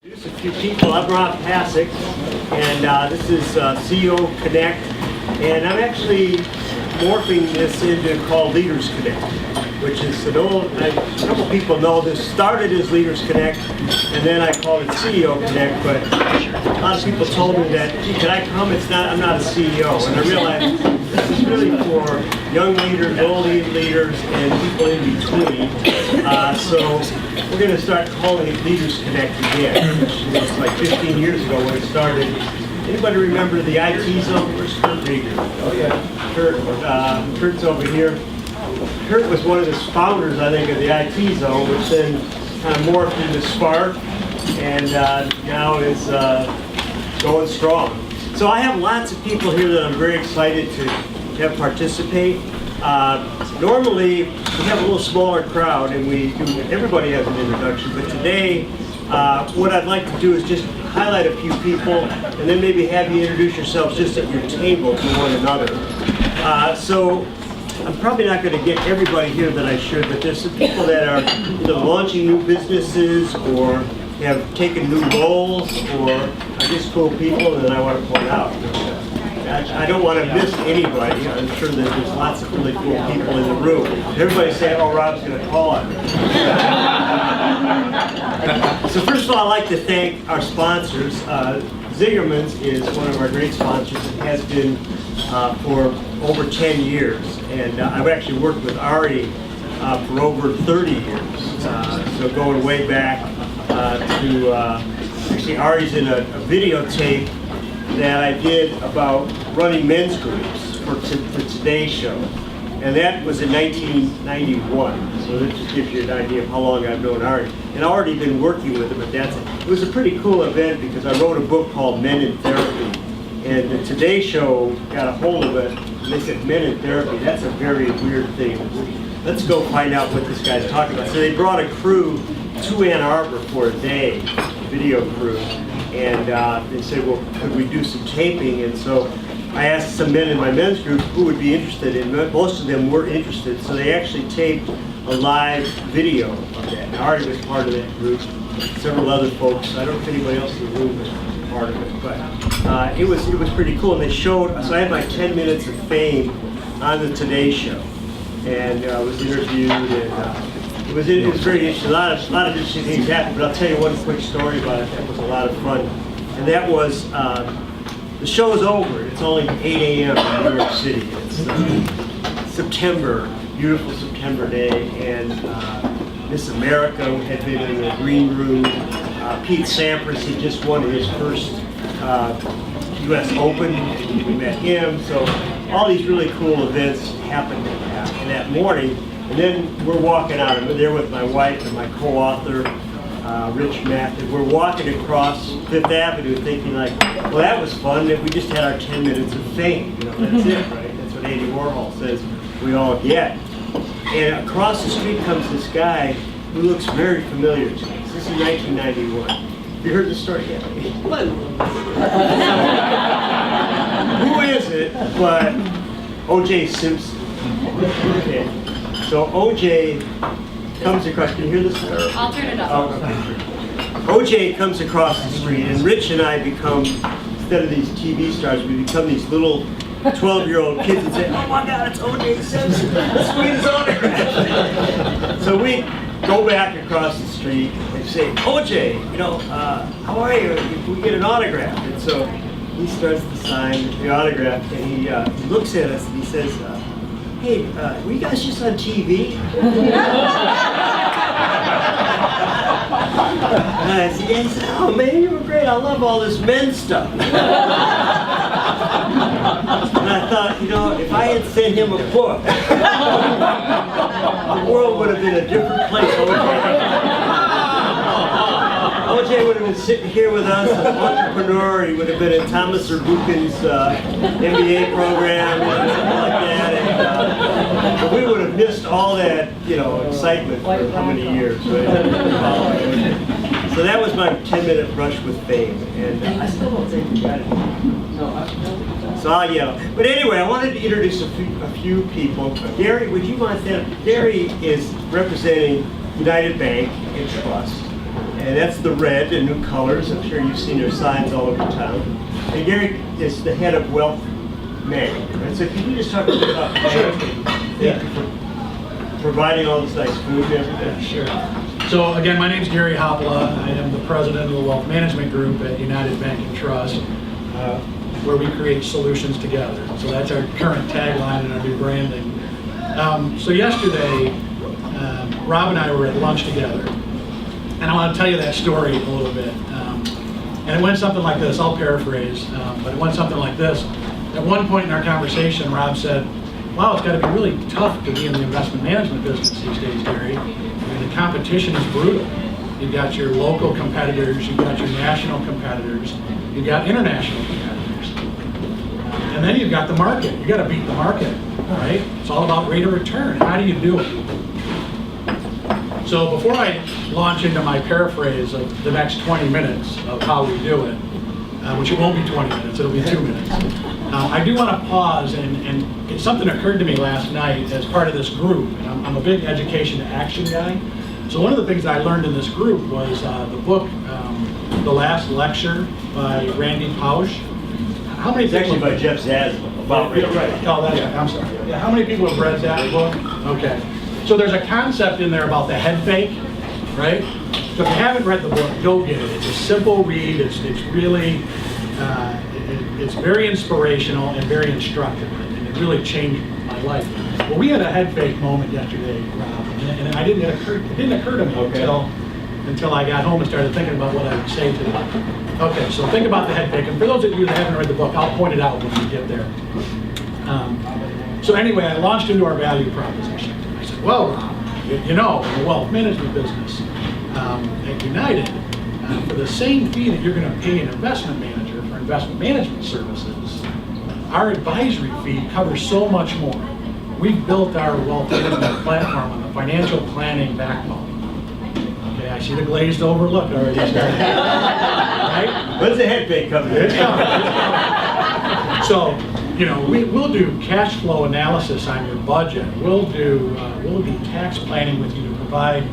Introduce a few people. I'm Rob Pasick, and this is CEOConnect, and I'm actually morphing this into called Leaders Connect, which is an old, a couple people know this started as Leaders Connect, and then I called it CEOConnect, but a lot of people told me that, gee, can I come? I'm not a CEO, and I realized this is really for young leaders, old leaders, and people in between. So we're going to start calling it Leaders Connect again, which was like 15 years ago when it started. Anybody remember the IT zone? Where's Kurt? Oh yeah, Kurt. Kurt's over here. Kurt was one of the founders, I think, of the IT zone, which then kind of morphed into Spark, and now is going strong. So I have lots of people here that I'm very excited to have participate. Normally, we have a little smaller crowd, and everybody has an introduction, but today, what I'd like to do is just highlight a few people, and then maybe have you introduce yourselves just at your table to one another. So I'm probably not going to get everybody here that I should, but there's some people that are either launching new businesses or have taken new roles or are just cool people that I want to point out. I don't want to miss anybody. I'm sure that there's lots of really cool people in the room. Everybody's saying, oh, Rob's going to call on me. So first of all, I'd like to thank our sponsors. Zingerman's is one of our great sponsors. It has been for over 10 years. And I've actually worked with Ari for over 30 years. So going way back to, actually Ari's in a videotape that I did about running men's groups for Today's Show. And that was in 1991. So that just gives you an idea of how long I've known Ari. And I've already been working with him, but it was a pretty cool event because I wrote a book called Men in Therapy. And the Today Show got a hold of it, and they said, Men in Therapy, that's a very weird thing. Let's go find out what this guy's talking about. So they brought a crew to Ann Arbor for a day, a video crew. And they said, well, could we do some taping? And so I asked some men in my men's group who would be interested, and most of them were interested. So they actually taped a live video of that. And Ari was part of that group, several other folks. I don't know if anybody else in the room was part of it, but it was pretty cool. And they showed, so I had my 10 minutes of fame on the Today Show, and I was interviewed, and it was very interesting. A lot of interesting things happened, but I'll tell you one quick story about it. That was a lot of fun. And that was, the show's over. It's only 8 a.m. in New York City. It's September, beautiful September day, and Miss America had been in the green room. Pete Sampras had just won his first U.S. Open. We met him. So all these really cool events happened in that morning. And then we're walking out, and we're there with my wife and my co-author, Rich Math, and we're walking across Fifth Avenue thinking like, well, that was fun if we just had our 10 minutes of fame. You know, that's it, right? That's what Andy Warhol says we all get. And across the street comes this guy who looks very familiar to us. This is 1991. Have you heard the story yet? Who is it but O.J. Simpson? Okay. So O.J. comes across, can you hear this? I'll turn it up. Oh, O.J. comes across the street, and Rich and I become, instead of these TV stars, we become these little 12-year-old kids and say, oh my God, it's O.J. Simpson, let's read his autograph. So we go back across the street and say, O.J., you know, how are you? Can we get an autograph? And so he starts to sign the autograph, and he looks at us and he says, hey, were you guys just on TV? And I said, yeah. He said, oh man, you were great. I love all this men's stuff. And I thought, you know, if I had sent him a book, the world would have been a different place. O.J. would have been sitting here with us, an entrepreneur. He would have been in Thomas Buchan's MBA program, or something like that. And, but we would have missed all that, you know, excitement for how many years. Right? So that was my 10-minute brush with fame, and I still don't think we got it. So I'll yell. But anyway, I wanted to introduce a few people. Gary, would you mind that? Gary is representing United Bank and Trust. and that's the red, the new colors. I'm sure you've seen their signs all over town. And Gary is the head of Wealth Management. Right? So if you could just talk a bit about thank you for providing all this nice food and everything. Sure. So again, my name is Gary Hopla. I am the president of the Wealth Management Group at United Bank and Trust, where we create solutions together. So that's our current tagline and our new branding. So yesterday, Rob and I were at lunch together, and I want to tell you that story a little bit. And it went something like this. I'll paraphrase, but it went something like this. At one point in our conversation, Rob said, "Wow, it's got to be really tough to be in the investment management business these days, Gary. I mean, the competition is brutal. You've got your local competitors, you've got your national competitors, you've got international competitors, and then you've got the market. You got to beat the market, right? It's all about rate of return. How do you do it?" So before I launch into my paraphrase of the next 20 minutes of how we do it, which it won't be 20 minutes, it'll be 2 minutes. I do want to pause, and something occurred to me last night as part of this group, and I'm a big education to action guy. So one of the things that I learned in this group was the book, The Last Lecture by Randy Pausch. How many? It's actually by Jeff Zaslow. About right. Oh, that's right. I'm sorry. Yeah, how many people have read that book? Okay. So there's a concept in there about the head fake, right? So if you haven't read the book, go get it. It's a simple read. It's really, it's very inspirational and very instructive, and it really changed my life. Well, we had a head fake moment yesterday, Rob, and it didn't occur to me until I got home and started thinking about what I would say to them. Okay, so think about the head fake, and for those of you that haven't read the book, I'll point it out when we get there. So anyway, I launched into our value proposition. I said, well, Rob, you know, in the wealth management business at United, for the same fee that you're going to pay an investment manager for investment management services, our advisory fee covers so much more. We've built our wealth management platform on the financial planning backbone. Okay, I see the glazed over look already. Right? When's the head fake coming? It's coming. So, you know, we'll do cash flow analysis on your budget. We'll do tax planning with you to provide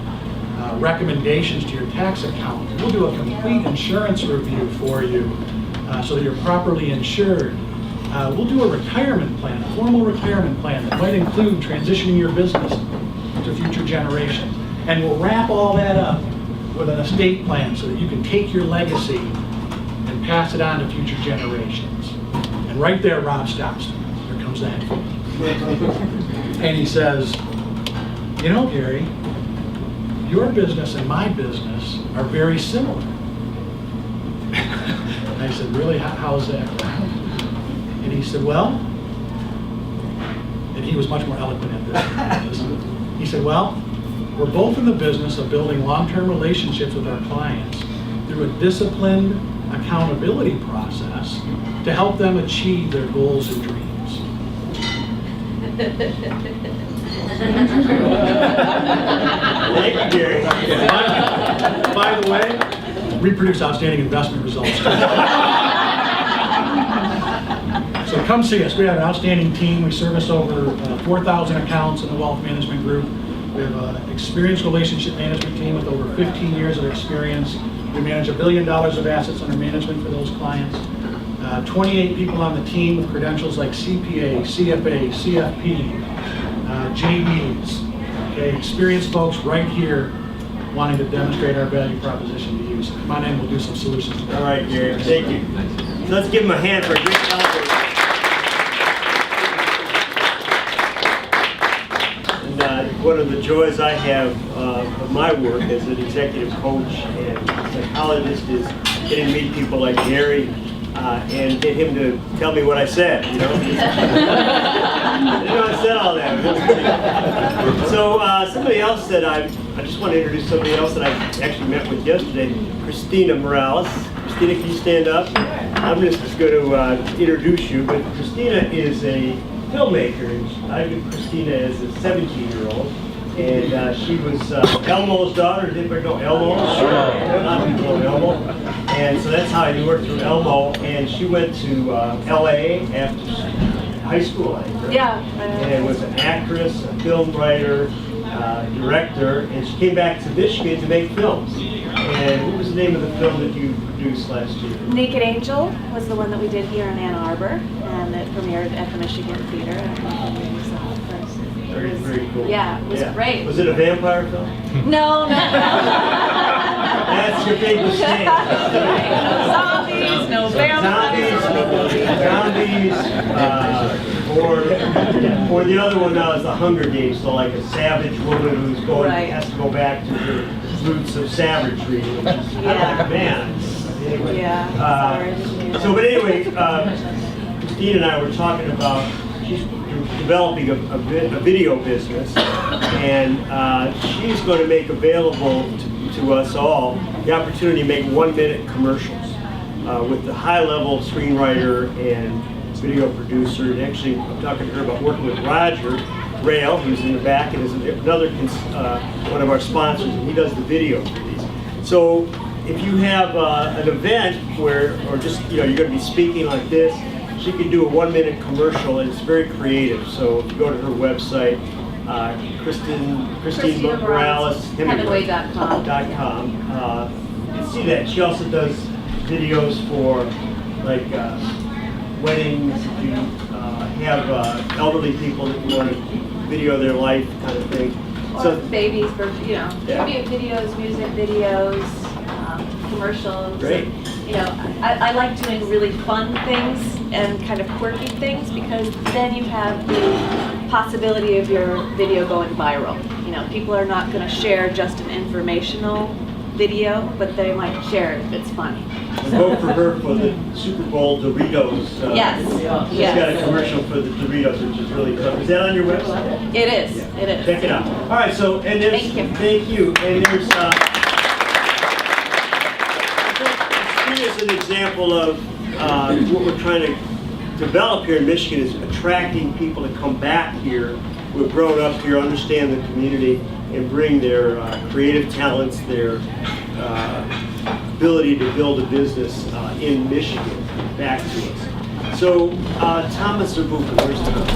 recommendations to your tax account. We'll do a complete insurance review for you so that you're properly insured. We'll do a retirement plan, a formal retirement plan that might include transitioning your business to future generations. And we'll wrap all that up with an estate plan so that you can take your legacy and pass it on to future generations. And right there, Rob stops me. There comes that. And he says, you know, Gary, your business and my business are very similar. I said, really? How's that? And he said, well, and he was much more eloquent at this. He said, well, we're both in the business of building long-term relationships with our clients through a disciplined accountability process to help them achieve their goals and dreams. Thank you, Gary. By the way, we produce outstanding investment results. So come see us. We have an outstanding team. We service over 4,000 accounts in the wealth management group. We have an experienced relationship management team with over 15 years of experience. We manage $1 billion of assets under management for those clients. 28 people on the team with credentials like CPA, CFA, CFP, JDs. Okay, experienced folks right here wanting to demonstrate our value proposition to you. So come on in, we'll do some solutions. All right, Gary, thank you. So let's give him a hand for a great celebrate. And one of the joys I have of my work as an executive coach and psychologist is getting to meet people like Gary and get him to tell me what I said, you know? I said all that. So somebody else that I just want to introduce somebody else that I actually met with yesterday, Christina Morales. Christina, can you stand up? I'm just going to introduce you, but Christina is a filmmaker. I knew Christina as a 17-year-old, and she was Elmo's daughter. Did anybody know Elmo? Sure. A lot of people know Elmo. And so that's how I knew her, through Elmo. And she went to LA after high school, I think, right? Yeah. And was an actress, a film writer, director, and she came back to Michigan to make films. And what was the name of the film that you produced last year? Naked Angel was the one that we did here in Ann Arbor, and it premiered at the Michigan Theater. Very, very cool. Yeah, it was great. Was it a vampire film? No. That's your big mistake. No zombies, no vampires. Or the other one now is the Hunger Games, so like a savage woman who's has to go back to her roots of savagery, which is kind of like a man. Anyway, but anyway, Christine and I were talking about, she's developing a video business, and she's going to make available to us all the opportunity to make 1-minute commercials with the high-level screenwriter and video producer. And actually, I'm talking to her about working with Roger Rayle, who's in the back, and is another one of our sponsors, and he does the video for these. So if you have an event where, or just, you're going to be speaking like this, she can do a 1-minute commercial, and it's very creative. So if you go to her website, Christine Morales, Hemingway.com. You can see that. She also does videos for like weddings. If you have elderly people that you want to video their life kind of thing. Or babies, tribute videos, music videos, commercials. Great. I like doing really fun things and kind of quirky things, because then you have the possibility of your video going viral. People are not going to share just an informational video, but they might share it if it's funny. Vote for her for the Super Bowl Doritos. Yes. She's got a commercial for the Doritos, which is really clever. Is that on your website? It is. It is. Check it out. All right. So, and there's thank you. And there's here's an example of what we're trying to develop here in Michigan, is attracting people to come back here who have grown up here, understand the community, and bring their creative talents, their ability to build a business in Michigan back to us. So Thomas Zabuka, where's Thomas?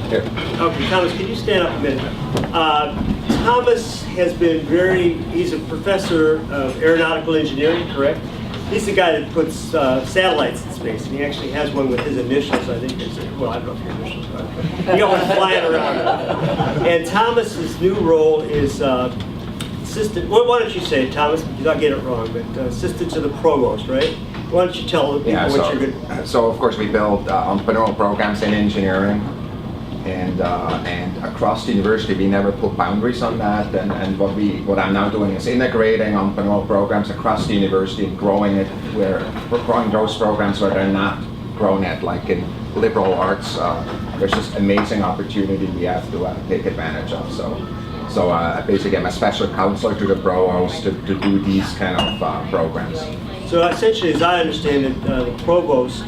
Here. Okay, Thomas, can you stand up a minute? Thomas has been he's a professor of aeronautical engineering, correct? He's the guy that puts satellites in space, and he actually has one with his initials. I think well, I don't know if your initials are, but he got one flying around. And Thomas's new role is assistant. Well, why don't you say it, Thomas? Because I'll get it wrong, but assistant to the provost, right? Why don't you tell the people what you're going to? So of course we build entrepreneurial programs in engineering, and across the university we never put boundaries on that. And what I'm now doing is integrating entrepreneurial programs across the university and growing it where we're growing those programs where they're not grown at, like in liberal arts. There's just amazing opportunity we have to take advantage of. So basically I'm a special counselor to the provost to do these kind of programs. So essentially, as I understand it, the provost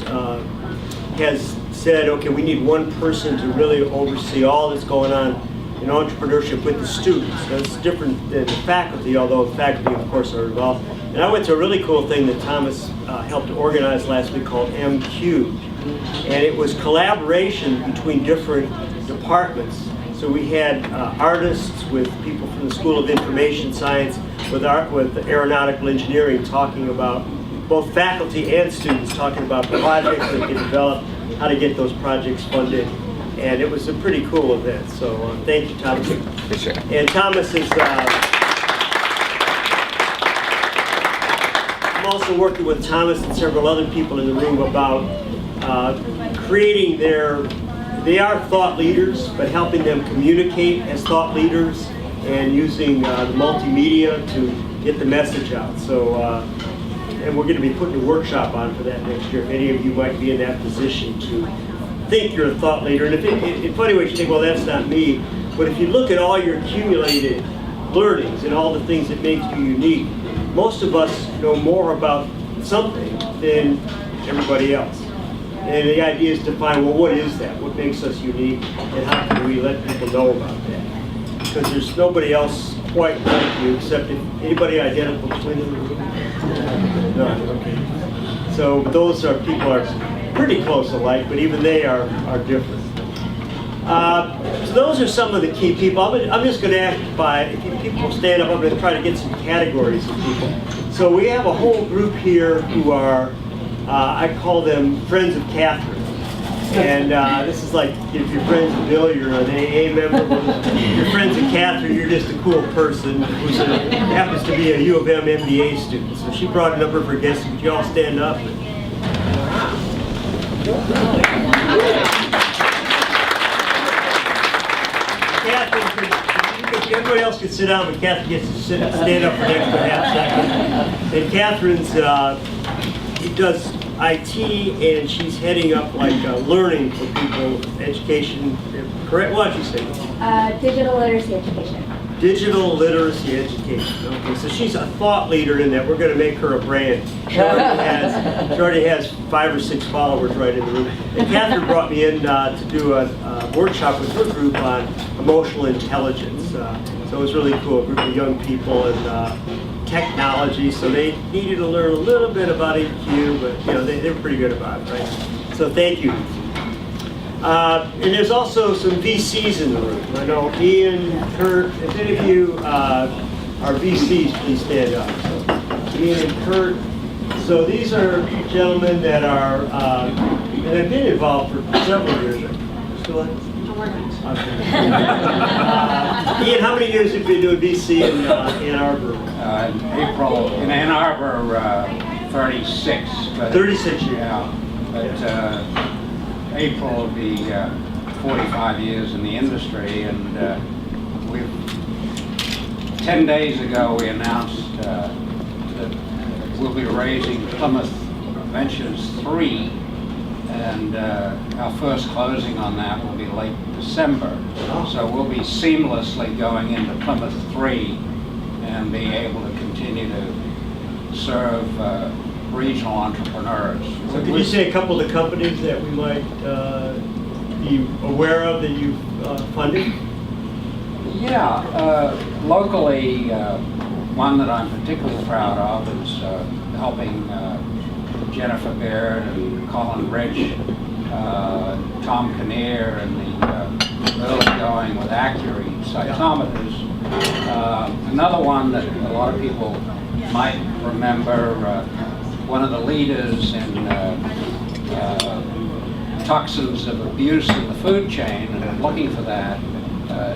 has said, okay, we need one person to really oversee all that's going on in entrepreneurship with the students. That's different than the faculty, although the faculty, of course, are involved. And I went to a really cool thing that Thomas helped organize last week called MQ. And it was collaboration between different departments. So we had artists with people from the School of Information Science, with aeronautical engineering, talking about, both faculty and students talking about projects that get developed, how to get those projects funded. And it was a pretty cool event. So thank you, Thomas. Appreciate it. And Thomas is, I'm also working with Thomas and several other people in the room about creating they are thought leaders, but helping them communicate as thought leaders and using the multimedia to get the message out. So, and we're going to be putting a workshop on for that next year. If any of you might be in that position to think you're a thought leader. And in funny ways you think, well, that's not me. But if you look at all your accumulated learnings and all the things that make you unique, most of us know more about something than everybody else. And the idea is to find, well, what is that? What makes us unique? And how can we let people know about that? Because there's nobody else quite like you, except if anybody identical twin in the room? No, okay. So those people are pretty close alike, but even they are different. So those are some of the key people. I'm just going to ask if people stand up, I'm going to try to get some categories of people. So we have a whole group here who are, I call them friends of Catherine. And this is like if you're friends with Bill, you're an AA member. If you're friends with Catherine, you're just a cool person who happens to be a U of M MBA student. So she brought a number of her guests. Would you all stand up? Catherine, everybody else can sit down, but Catherine gets to stand up for an extra half second. And Catherine's, she does IT, and she's heading up like learning for people, education, correct? What did you say? Digital literacy education. Digital literacy education. Okay, so she's a thought leader in that. We're going to make her a brand. She already has 5 or 6 followers right in the room. And Catherine brought me in to do a workshop with her group on emotional intelligence. So it was really cool, a group of young people and technology. So they needed to learn a little bit about EQ, but you know they were pretty good about it, right? So thank you. And there's also some VCs in the room. I know Ian, Kurt, if any of you are VCs, please stand up. So, Ian and Kurt. So these are gentlemen that are, and have been involved for several years. Still on? Okay. Ian, how many years have you been doing VC in Ann Arbor? In Ann Arbor, 36. But 36 years. Yeah, but April will be 45 years in the industry, and 10 days ago we announced that we'll be raising Plymouth Ventures 3, and our first closing on that will be late December. So we'll be seamlessly going into Plymouth 3 and being able to continue to serve regional entrepreneurs. So could you say a couple of the companies that we might be aware of that you've funded? Yeah, locally, one that I'm particularly proud of is helping Jennifer Baird and Colin Rich, Tom Kinnear, and the early going with Accuray cytometers. Another one that a lot of people might remember, one of the leaders in toxins of abuse in the food chain, and looking for that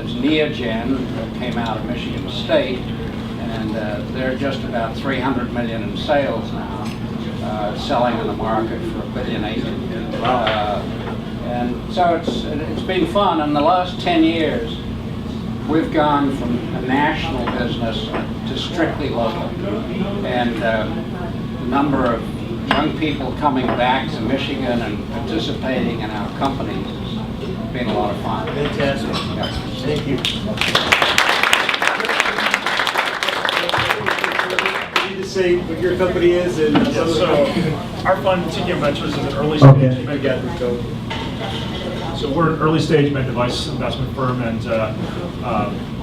is Neogen, that came out of Michigan State, and they're just about 300 million in sales now, selling in the market for $1.8 billion. And so it's been fun. In the last 10 years, we've gone from a national business to strictly local, and the number of young people coming back to Michigan and participating in our companies has been a lot of fun. Fantastic. Yeah. Thank you. You need to say what your company is and some of So the... our fund, TKM Ventures, is an early stage Okay. med So we're an early stage med device investment firm, and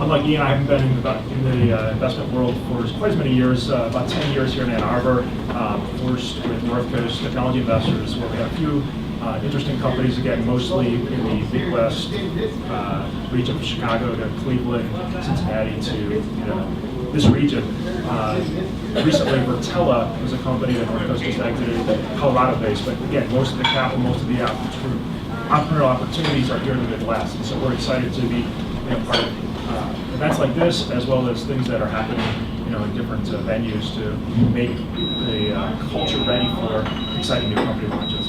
unlike Ian, I haven't been in the investment world for quite as many years, about 10 years here in Ann Arbor, first with North Coast Technology Investors, where we have a few interesting companies, again, mostly in the Midwest region from Chicago to Cleveland, Cincinnati to this region. Recently, Rotella was a company that North Coast just exited, Colorado-based, but again, most of the capital, most of the entrepreneurial opportunities are here in the Midwest, and so we're excited to be part of events like this, as well as things that are happening in different venues to make the culture ready for exciting new company launches.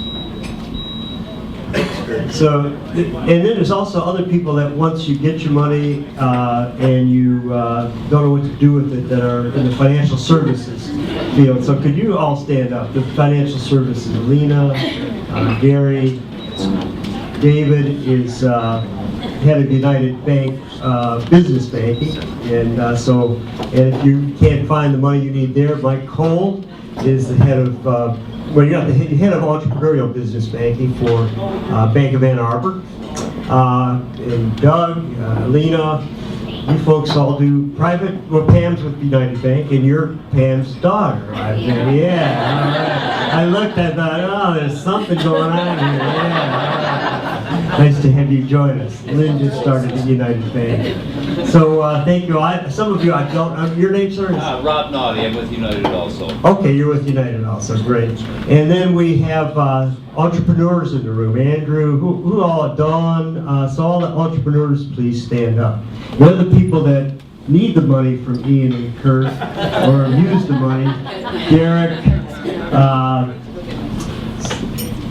So, and then there's also other people that once you get your money and you don't know what to do with it, that are in the financial services field. So could you all stand up? The financial services, Alina, Gary, David is head of United Bank Business Banking, and and if you can't find the money you need there, Mike Cole is the head of well, you're the head of entrepreneurial business banking for Bank of Ann Arbor, and Doug, Alina, you folks all do private. Well, Pam's with United Bank, and you're Pam's daughter, right there. Yeah, all right. I looked at that. Oh, there's something going on here. Yeah. Nice to have you join us. Lynn just started at United Bank. So thank you. Some of you I don't. Your name, sir? Rob Naughty, I'm with United also. Okay, you're with United also. Great. And then we have entrepreneurs in the room. Andrew, who all? Dawn. So all the entrepreneurs, please stand up. One of the people that need the money from Ian and Kurt, or use the money, Derek.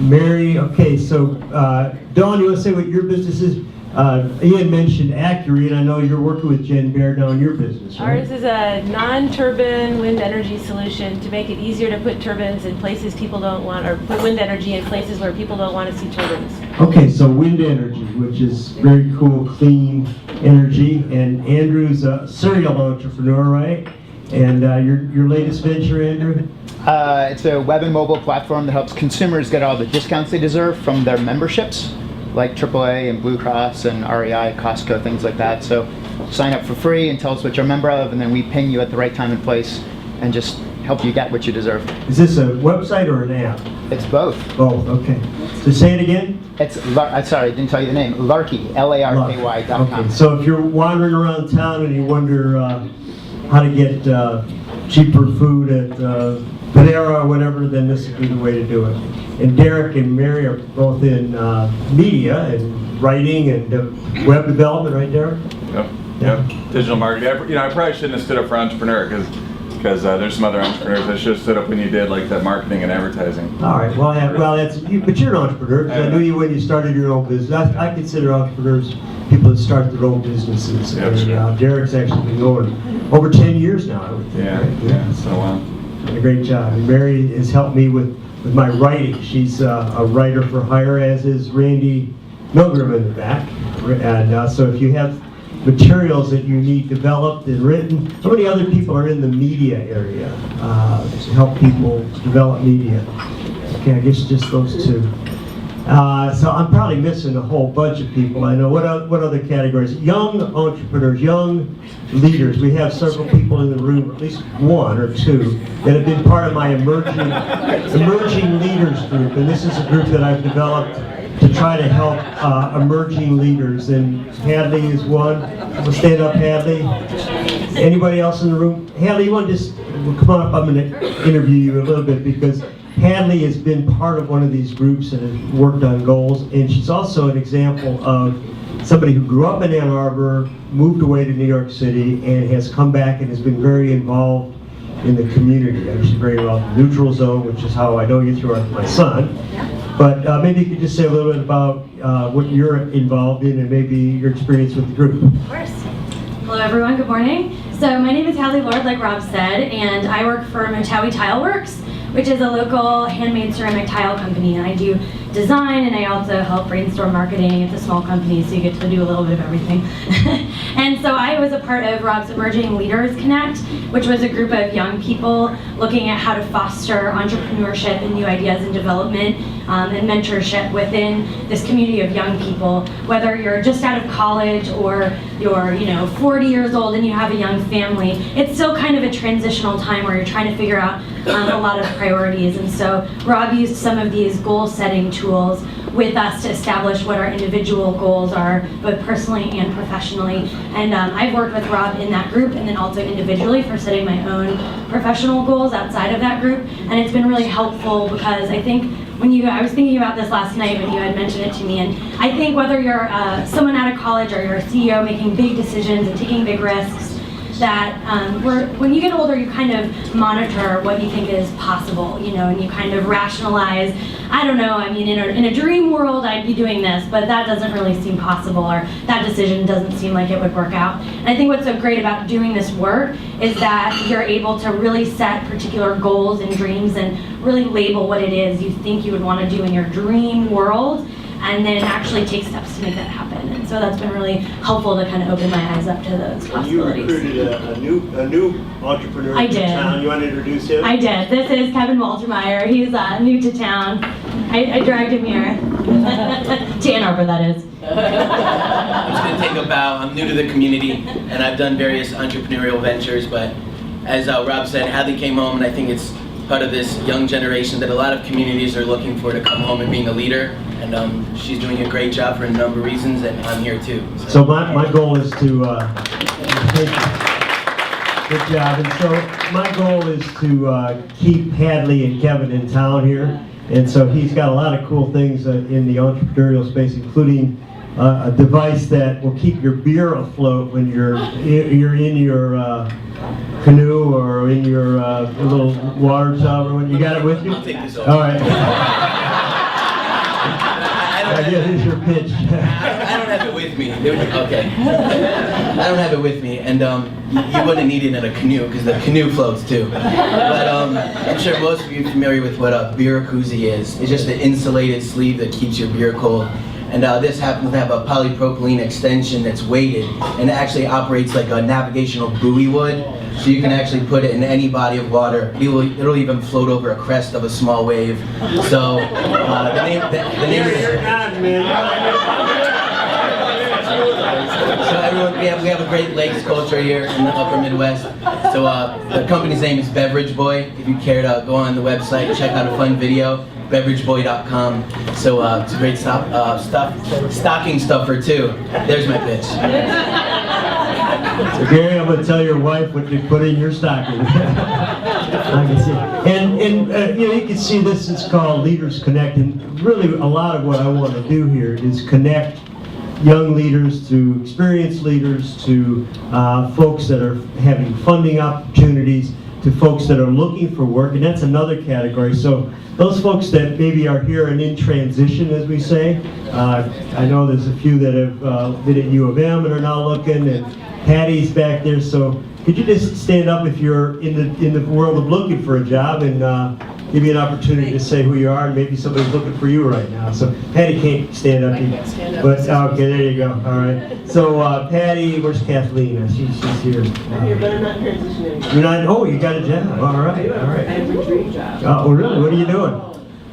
Mary, okay, so Dawn, you want to say what your business is? Ian mentioned Accuray, and I know you're working with Jen Baird now in your business, right? Ours is a non-turbine wind energy solution to make it easier to put turbines in places people don't want, or put wind energy in places where people don't want to see turbines. Okay, so wind energy, which is very cool, clean energy, and Andrew's a serial entrepreneur, right? And your latest venture, Andrew? It's a web and mobile platform that helps consumers get all the discounts they deserve from their memberships, like AAA and Blue Cross and REI, Costco, things like that. So sign up for free and tell us what you're a member of, and then we ping you at the right time and place and just help you get what you deserve. Is this a website or an app? It's both. Both, okay. So say it again? It's, sorry, I didn't tell you the name, Larky, LARKY.com. Okay, so if you're wandering around town and you wonder how to get cheaper food at Panera or whatever, then this would be the way to do it. And Derek and Mary are both in media and writing and web development, right, Derek? Yep. Digital marketing. I probably shouldn't have stood up for entrepreneur because there's some other entrepreneurs that should have stood up when you did like that marketing and advertising. All right. Well, that's you, but you're an entrepreneur. 'Cause I knew you when you started your own business. I consider entrepreneurs people that start their own businesses. Yep, and sure. Derek's actually been going over 10 years now, I would think. Yeah, right? yeah. So Done a great job. And Mary has helped me with my writing. She's a writer for hire, as is Randy Milgram in the back. And so if you have materials that you need developed and written, how many other people are in the media area to help people develop media? Okay, I guess just those two. So I'm probably missing a whole bunch of people. I know what other categories? Young entrepreneurs, young leaders. We have several people in the room, at least one or two, that have been part of my emerging leaders group. And this is a group that I've developed to try to help emerging leaders. And Hadley is one. We'll stand up, Hadley. Anybody else in the room? Hadley, you want to just come on up? I'm going to interview you a little bit because Hadley has been part of one of these groups and has worked on goals, and she's also an example of somebody who grew up in Ann Arbor, moved away to New York City, and has come back and has been very involved in the community. She's very involved in the neutral zone, which is how I know you through my son. But maybe you could just say a little bit about what you're involved in and maybe your experience with the group. Of course. Hello everyone, good morning. So my name is Hadley Lord, like Rob said, and I work for Motawi Tile Works, which is a local handmade ceramic tile company. And I do design, and I also help brainstorm marketing. It's a small company, so you get to do a little bit of everything. And so I was a part of Rob's Emerging Leaders Connect, which was a group of young people looking at how to foster entrepreneurship and new ideas and development and mentorship within this community of young people. Whether you're just out of college or you're 40 years old and you have a young family, it's still kind of a transitional time where you're trying to figure out a lot of priorities. And so Rob used some of these goal setting tools with us to establish what our individual goals are, both personally and professionally. And I've worked with Rob in that group and then also individually for setting my own professional goals outside of that group. And it's been really helpful because I think I was thinking about this last night when you had mentioned it to me, and I think whether you're someone out of college or you're a CEO making big decisions and taking big risks, that when you get older, you kind of monitor what you think is possible, and you kind of rationalize, I don't know, I mean, in a dream world, I'd be doing this, but that doesn't really seem possible, or that decision doesn't seem like it would work out. And I think what's so great about doing this work is that you're able to really set particular goals and dreams and really label what it is you think you would want to do in your dream world, and then actually take steps to make that happen. And so that's been really helpful to kind of open my eyes up to those possibilities. You recruited a new entrepreneur I to did. town. You want to introduce him? I did. This is Kevin Waltermeyer. He's new to town. I dragged him here. To Ann Arbor, that is. I'm just going to take a bow. I'm new to the community, and I've done various entrepreneurial ventures, but as Rob said, Hadley came home, and I think it's part of this young generation that a lot of communities are looking for to come home and being a leader. And she's doing a great job for a number of reasons, and I'm here too. So my goal is to, good job. And so my goal is to keep Hadley and Kevin in town here. And so he's got a lot of cool things in the entrepreneurial space, including a device that will keep your beer afloat when you're in your canoe or in your little water tub. Or when you got it with you? I'll take this over. All right. Here's your pitch. I don't have it with me. Okay. I don't have it with me, and you wouldn't need it in a canoe because the canoe floats too. But I'm sure most of you are familiar with what a beer koozie is. It's just an insulated sleeve that keeps your beer cold. And this happens to have a polypropylene extension that's weighted, and it actually operates like a navigational buoy would. So you can actually put it in any body of water. It'll even float over a crest of a small wave. So the name of it. So everyone, we have a great lakes culture here in the upper Midwest. So the company's name is Beverage Boy. If you care to go on the website, check out a fun video, beverageboy.com. So it's a great stocking stuffer too. There's my pitch. So Gary, I'm going to tell your wife what you put in your stocking. I can see. And you can see this is called Leaders Connect, and really a lot of what I want to do here is connect young leaders to experienced leaders, to folks that are having funding opportunities, to folks that are looking for work, and that's another category. So those folks that maybe are here and in transition, as we say, I know there's a few that have been at U of M and are now looking, and Patty's back there. So could you just stand up if you're in the world of looking for a job, and give you an opportunity to say who you are, and maybe somebody's looking for you right now. So Patty can't stand up. I can't stand up. But okay, there you go. All right. So Patty, where's Kathleen? She's here. I'm here, but I'm not transitioning. You're not. Oh, you got a job. All right. All I right. have a dream job. Oh, really? What are you doing?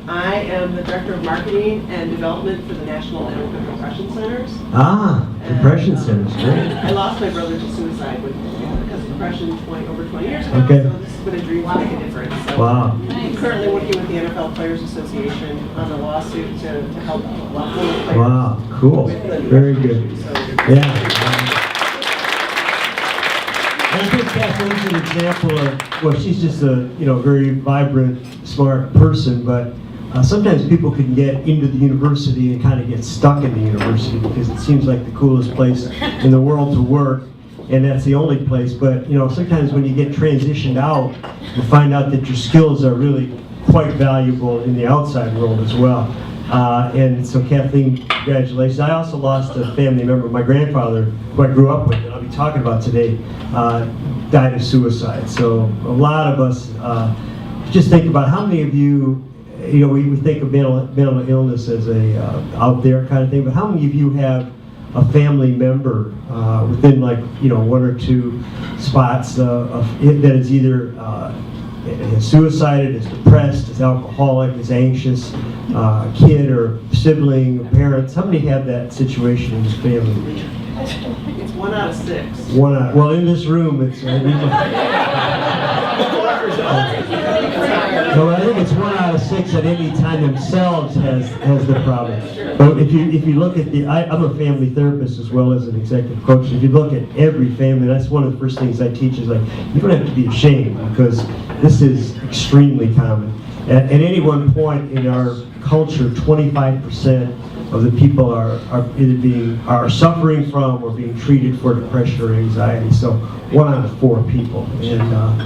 I am the Director of Marketing and Development for the National Network of Compression Centers. Ah, compression centers. Great. I lost my brother to suicide because of compression over 20 years ago, Okay. so this has been a dream to make a difference. So Wow. I'm currently working with the NFL Players Association on a lawsuit to help players. Wow. Cool. Very good. So, Yeah. And I think Kathleen's an example of, well, she's just a very vibrant, smart person, but sometimes people can get into the university and kind of get stuck in the university because it seems like the coolest place in the world to work, and that's the only place. But sometimes when you get transitioned out, you find out that your skills are really quite valuable in the outside world as well. And so Kathleen, congratulations. I also lost a family member. My grandfather, who I grew up with, and I'll be talking about today, died of suicide. So a lot of us just think about how many of you, we think of mental illness as a out there kind of thing, but how many of you have a family member within one or two spots that is either has suicided, is depressed, is alcoholic, is anxious, kid or sibling, or parents? How many have that situation in your family? it's 1 out of 6. Well, in this room, it's. So I think it's 1 out of 6 at any time themselves has the problem. But if you look at I'm a family therapist as well as an executive coach. If you look at every family, that's one of the first things I teach is you don't have to be ashamed because this is extremely common. At any one point in our culture, 25% of the people are either suffering from or being treated for depression or anxiety. So 1 out of 4 people, and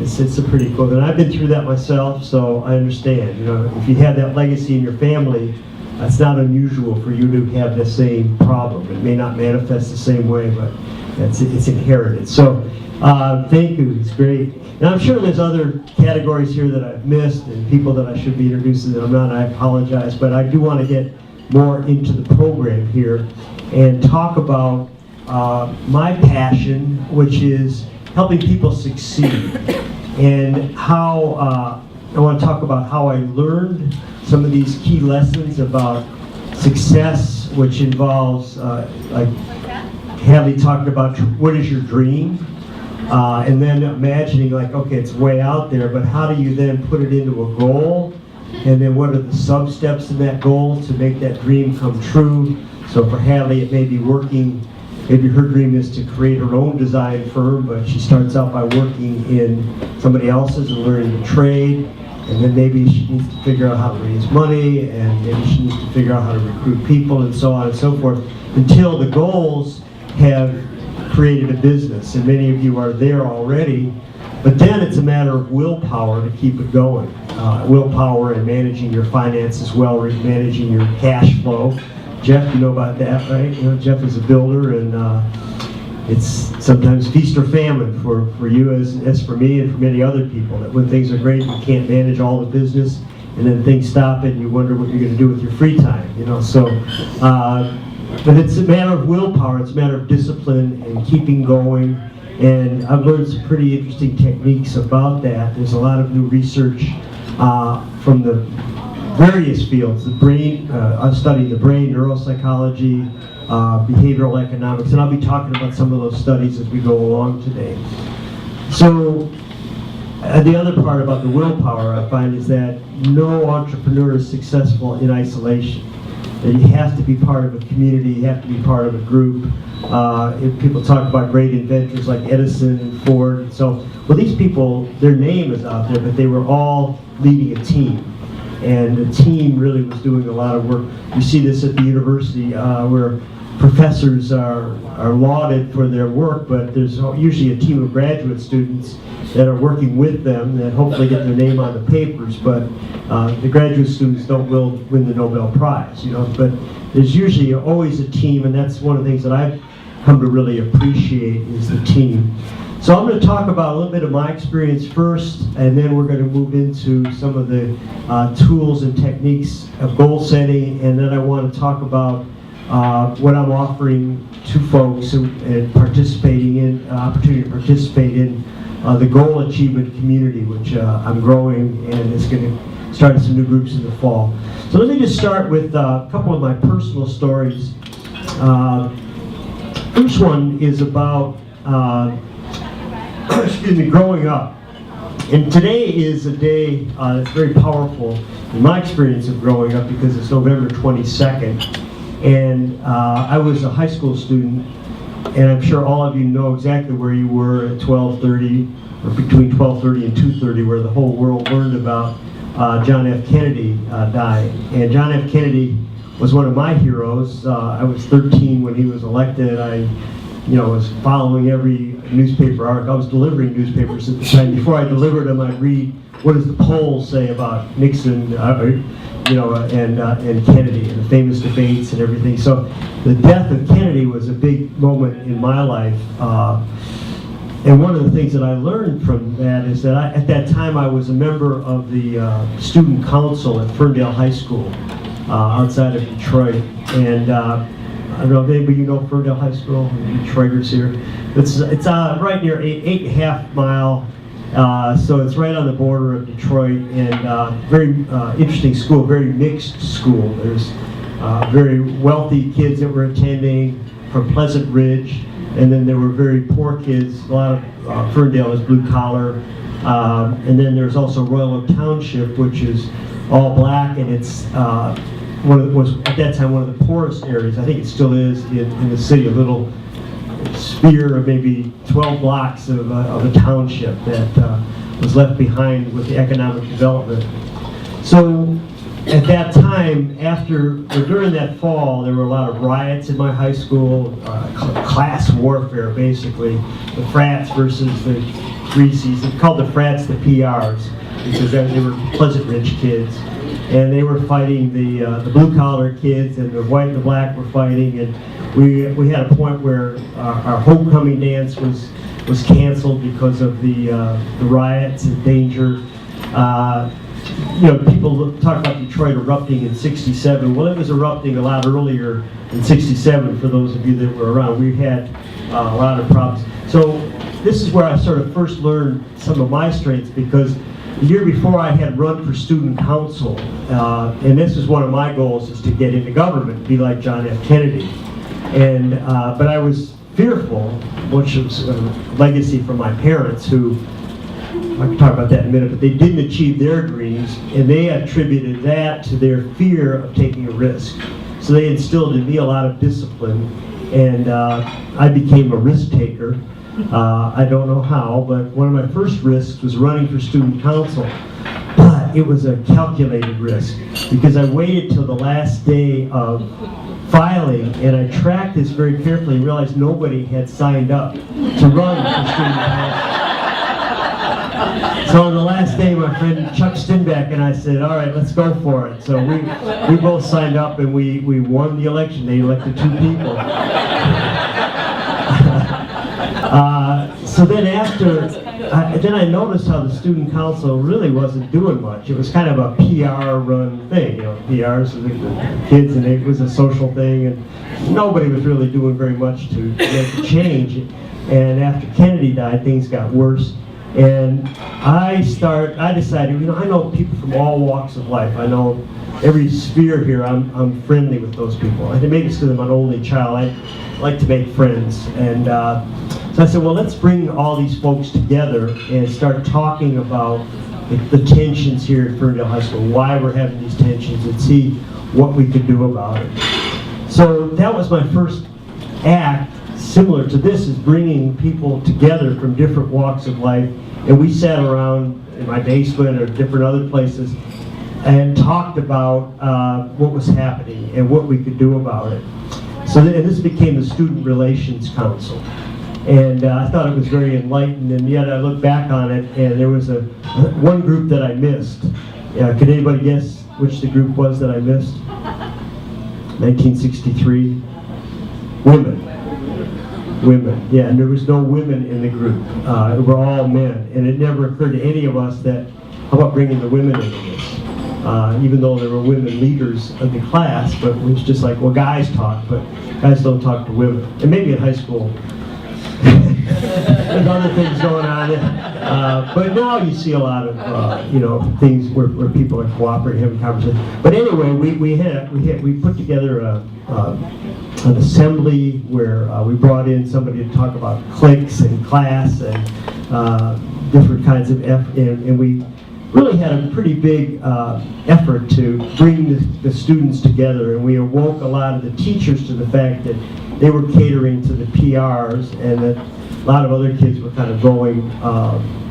it's a pretty cool. And I've been through that myself, so I understand. If you have that legacy in your family, it's not unusual for you to have the same problem. It may not manifest the same way, but it's inherited. So thank you. It's great. And I'm sure there's other categories here that I've missed and people that I should be introducing that I'm not. I apologize, but I do want to get more into the program here and talk about my passion, which is helping people succeed, and how I want to talk about how I learned some of these key lessons about success, which involves like Hadley talked about, what is your dream? And then imagining like, okay, it's way out there, but how do you then put it into a goal? And then what are the sub-steps in that goal to make that dream come true? So for Hadley, it may be working, maybe her dream is to create her own design firm, but she starts out by working in somebody else's and learning to trade. And then maybe she needs to figure out how to raise money, and maybe she needs to figure out how to recruit people, and so on and so forth, until the goals have created a business. And many of you are there already, but then it's a matter of willpower to keep it going. Willpower and managing your finances well, managing your cash flow. Jeff, you know about that, right? You know, Jeff is a builder, and it's sometimes feast or famine for you as for me and for many other people. That when things are great, you can't manage all the business, and then things stop and you wonder what you're going to do with your free time. You know, so but it's a matter of willpower. It's a matter of discipline and keeping going. And I've learned some pretty interesting techniques about that. There's a lot of new research from the various fields. The brain, I've studied the brain, neuropsychology, behavioral economics, and I'll be talking about some of those studies as we go along today. So the other part about the willpower I find is that no entrepreneur is successful in isolation. That you have to be part of a community, you have to be part of a group. If people talk about great inventors like Edison and Ford, and so, well, these people, their name is out there, but they were all leading a team. And the team really was doing a lot of work. You see this at the university where professors are lauded for their work, but there's usually a team of graduate students that are working with them that hopefully get their name on the papers, but the graduate students don't win the Nobel Prize, you know. But there's usually always a team, and that's one of the things that I've come to really appreciate is the team. So I'm going to talk about a little bit of my experience first, and then we're going to move into some of the tools and techniques of goal setting, and then I want to talk about what I'm offering to folks and participating in, opportunity to participate in the goal achievement community, which I'm growing, and it's going to start some new groups in the fall. So let me just start with a couple of my personal stories. First one is about excuse me, growing up. And today is a day that's very powerful in my experience of growing up because it's November 22nd. And I was a high school student, and I'm sure all of you know exactly where you were at 12:30, or between 12:30 and 2:30, where the whole world learned about John F. Kennedy dying. And John F. Kennedy was one of my heroes. I was 13 when he was elected. I was following every newspaper article. I was delivering newspapers at the time. Before I delivered them, I'd read, what does the polls say about Nixon, and Kennedy, and the famous debates and everything. So the death of Kennedy was a big moment in my life. And one of the things that I learned from that is that at that time I was a member of the student council at Ferndale High School outside of Detroit. And I don't know if anybody Ferndale High School, Detroiters here. It's right near 8.5 mile, so it's right on the border of Detroit, and very interesting school, very mixed school. There's very wealthy kids that were attending from Pleasant Ridge, and then there were very poor kids. A lot of Ferndale is blue collar, and then there's also Royal Oak Township, which is all black, and it's was at that time one of the poorest areas. I think it still is in the city, a little sphere of maybe 12 blocks of a township that was left behind with the economic development. So at that time, during that fall, there were a lot of riots in my high school, class warfare basically, the frats versus the Greasies. They called the frats the PRs because they were Pleasant Ridge kids. And they were fighting the blue-collar kids, and the white and the black were fighting. And we had a point where our homecoming dance was canceled because of the riots and danger. People talk about Detroit erupting in '67. Well, it was erupting a lot earlier in '67. For those of you that were around, we had a lot of problems. So this is where I sort of first learned some of my strengths, because the year before I had run for student council, and this is one of my goals, is to get into government, be like John F. Kennedy. And but I was fearful, which was a legacy from my parents, who, I can talk about that in a minute, but they didn't achieve their dreams, and they attributed that to their fear of taking a risk. So they instilled in me a lot of discipline, and I became a risk taker. I don't know how, but one of my first risks was running for student council. But it was a calculated risk, because I waited till the last day of filing, and I tracked this very carefully and realized nobody had signed up to run for student council. So on the last day, my friend Chuck Stinback and I said, all right, let's go for it. So we both signed up, and we won the election. They elected 2 people. So then then I noticed how the student council really wasn't doing much. It was kind of a PR-run thing, PRs for the kids, and it was a social thing, and nobody was really doing very much to make a change. And after Kennedy died, things got worse. And I decided, I know people from all walks of life. I know every sphere here. I'm friendly with those people. And maybe it's because I'm an only child. I like to make friends. And so I said, well, let's bring all these folks together and start talking about the tensions here at Ferndale High School, why we're having these tensions, and see what we could do about it. So that was my first act. Similar to this is bringing people together from different walks of life, and we sat around in my basement or different other places and talked about what was happening and what we could do about it. So and this became the Student Relations Council, and I thought it was very enlightened, and yet I look back on it and there was one group that I missed. Could anybody guess which the group was that I missed? 1963. Women, yeah, and there was no women in the group. We were all men, and it never occurred to any of us that, how about bringing the women into this? Even though there were women leaders of the class, but it was just like, well, guys talk, but guys don't talk to women. And maybe in high school, there's other things going on. But now you see a lot of, things where people are cooperating, having conversations. But anyway, we put together an assembly where we brought in somebody to talk about cliques and class and different kinds of and we really had a pretty big effort to bring the students together, and we awoke a lot of the teachers to the fact that they were catering to the PRs, and that a lot of other kids were kind of going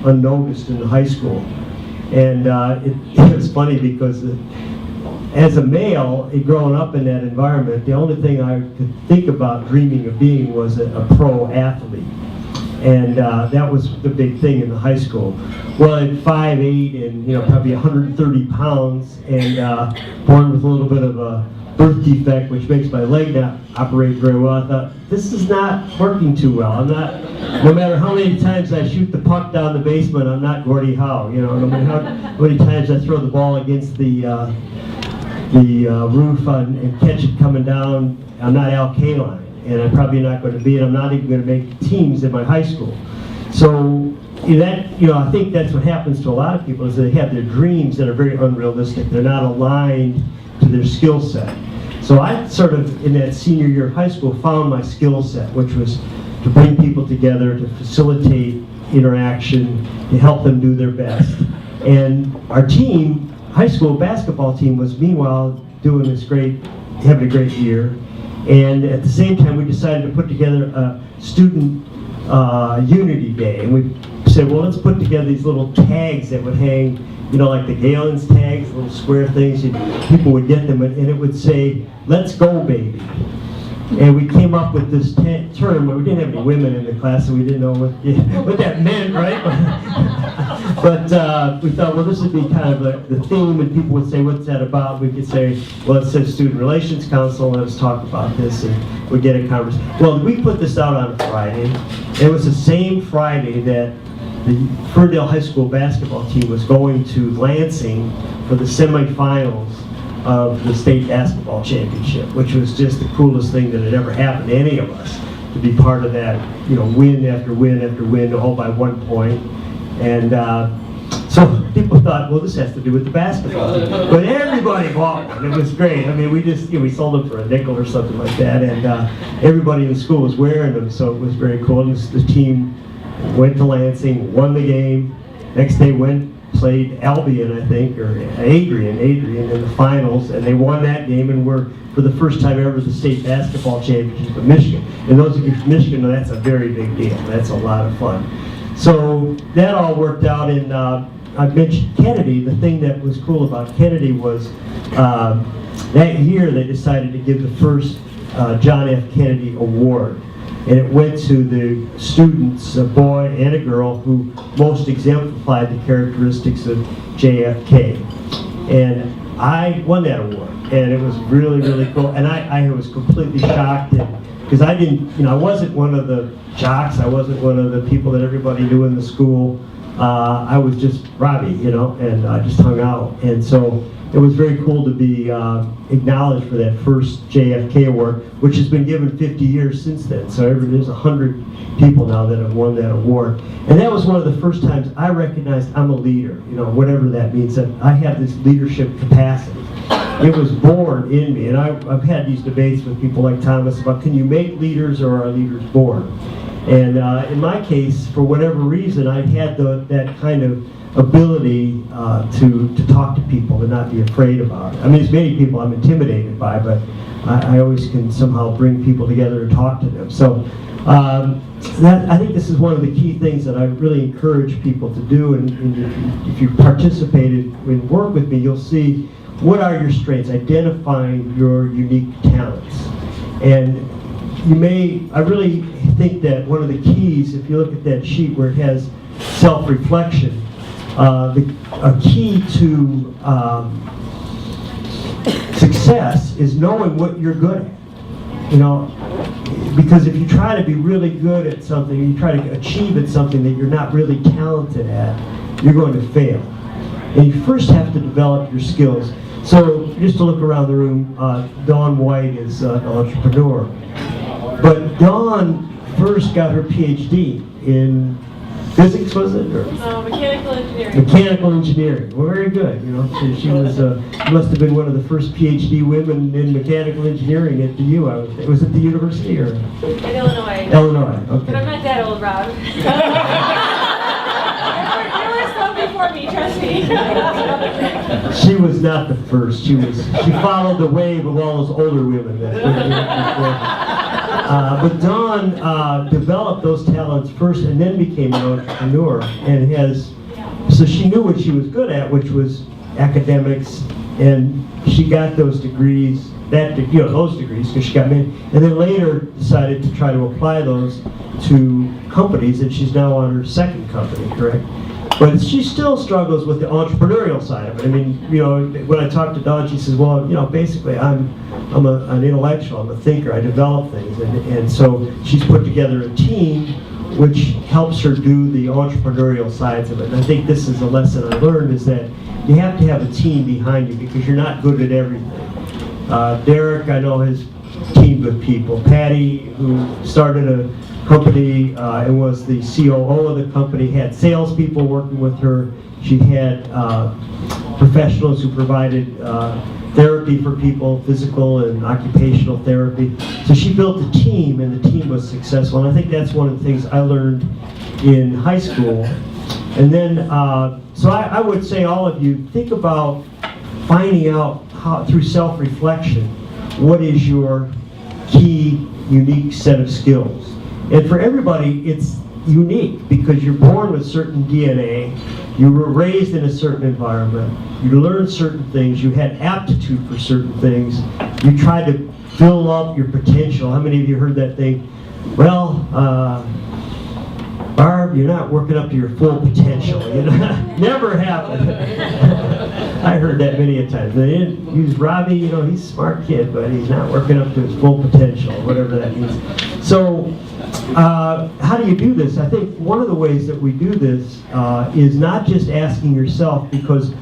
unnoticed in the high school. And it was funny because as a male, growing up in that environment, the only thing I could think about dreaming of being was a pro athlete. And that was the big thing in the high school. Well, at 5'8" and probably 130 pounds, and born with a little bit of a birth defect, which makes my leg not operate very well, I thought, this is not working too well. I'm not, no matter how many times I shoot the puck down the basement, I'm not Gordie Howe. No matter how many times I throw the ball against the roof and catch it coming down, I'm not Al Kaline, and I'm probably not going to be, and I'm not even going to make teams in my high school. So I think that's what happens to a lot of people, is they have their dreams that are very unrealistic. They're not aligned to their skill set. So I sort of, in that senior year of high school, found my skill set, which was to bring people together, to facilitate interaction, to help them do their best. And our team, high school basketball team, was meanwhile having a great year. And at the same time, we decided to put together a student unity day. And we said, well, let's put together these little tags that would hang, like the Galen's tags, little square things, and people would get them, and it would say, let's go, baby. And we came up with this term, but we didn't have any women in the class, so we didn't know what that meant, right? But we thought, well, this would be kind of the theme, and people would say, what's that about? We could say, well, it says Student Relations Council, let us talk about this, and we'd get a conversation. Well, we put this out on a Friday. It was the same Friday that the Ferndale High School basketball team was going to Lansing for the semifinals of the state basketball championship, which was just the coolest thing that had ever happened to any of us, to be part of that, win after win after win, all by 1 point. And so people thought, well, this has to do with the basketball team. But everybody everybody bought one. It was great. I mean, we just, we sold them for a nickel or something like that, and everybody in the school was wearing them, so it was very cool. And the team went to Lansing, won the game. Next day played Albion, I think, or Adrian in the finals, and they won that game and were, for the first time ever, the state basketball championship of Michigan. And those of you from Michigan know that's a very big deal. That's a lot of fun. So that all worked out, and I mentioned Kennedy. The thing that was cool about Kennedy was that year they decided to give the first John F. Kennedy Award. And it went to the students, a boy and a girl, who most exemplified the characteristics of JFK. And I won that award, and it was really, really cool. And I was completely shocked, because I didn't, I wasn't one of the jocks. I wasn't one of the people that everybody knew in the school. I was just Robbie, and I just hung out. And so it was very cool to be acknowledged for that first JFK award, which has been given 50 years since then. So there's 100 people now that have won that award. And that was one of the first times I recognized I'm a leader, whatever that means, that I have this leadership capacity. It was born in me, and I've had these debates with people like Thomas about, can you make leaders or are leaders born? And in my case, for whatever reason, I had that kind of ability to talk to people and not be afraid about it. I mean, there's many people I'm intimidated by, but I always can somehow bring people together and talk to them. So I think this is one of the key things that I really encourage people to do. And if you participated and work with me, you'll see what are your strengths, identifying your unique talents. And I really think that one of the keys, if you look at that sheet where it has self-reflection, a key to success is knowing what you're good at. Because if you try to be really good at something, you try to achieve at something that you're not really talented at, you're going to fail. And you first have to develop your skills. So just to look around the room, Dawn White is an entrepreneur. But Dawn first got her PhD in physics, was it? Or? Mechanical engineering. Mechanical engineering. Well, very good. She was must have been one of the first PhD women in mechanical engineering at the U. I would think. Was it the university or? In Illinois. Illinois. Okay. But I'm not that old, Rob. There were some before me, trust me. She was not the first. She followed the wave of all those older women that were here before. But Dawn developed those talents first and then became an entrepreneur, and so she knew what she was good at, which was academics, and she got those degrees, those degrees, because she got many, and then later decided to try to apply those to companies, and she's now on her second company, correct? But she still struggles with the entrepreneurial side of it. I mean, when I talk to Dawn, she says, well, basically I'm an intellectual, I'm a thinker, I develop things. And so she's put together a team which helps her do the entrepreneurial sides of it. And I think this is a lesson I learned, is that you have to have a team behind you because you're not good at everything. Derek, I know, has teamed with people. Patty, who started a company and was the COO of the company, had salespeople working with her. She had professionals who provided therapy for people, physical and occupational therapy. So she built a team, and the team was successful. And I think that's one of the things I learned in high school. And then, so I would say all of you, think about finding out how, through self-reflection, what is your key, unique set of skills. And for everybody, it's unique because you're born with certain DNA, you were raised in a certain environment, you learned certain things, you had aptitude for certain things, you tried to fill up your potential. How many of you heard that thing? Well, Barb, you're not working up to your full potential. Never happened. I heard that many a time. They didn't use Robbie, he's a smart kid, but he's not working up to his full potential, whatever that means. So, how do you do this? I think one of the ways that we do this is not just asking yourself, because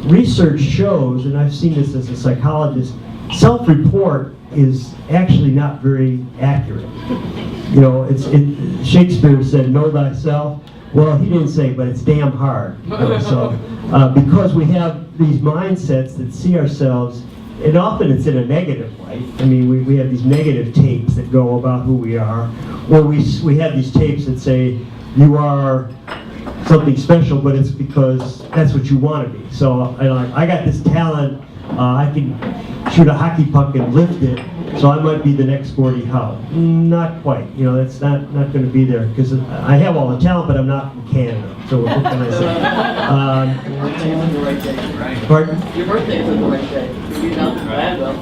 research shows, and I've seen this as a psychologist, self-report is actually not very accurate. Shakespeare said, know thyself. Well, he didn't say, but it's damn hard. So, because we have these mindsets that see ourselves, and often it's in a negative light. I mean, we have these negative tapes that go about who we are, or we have these tapes that say, you are something special, but it's because that's what you want to be. So I got this talent, I can shoot a hockey puck and lift it, so I might be the next Gordie Howe. Not quite, you know, that's not going to be there, because I have all the talent, but I'm not from Canada. So what can I say? Pardon? Your birthday's on the right day. You're not Gladwell.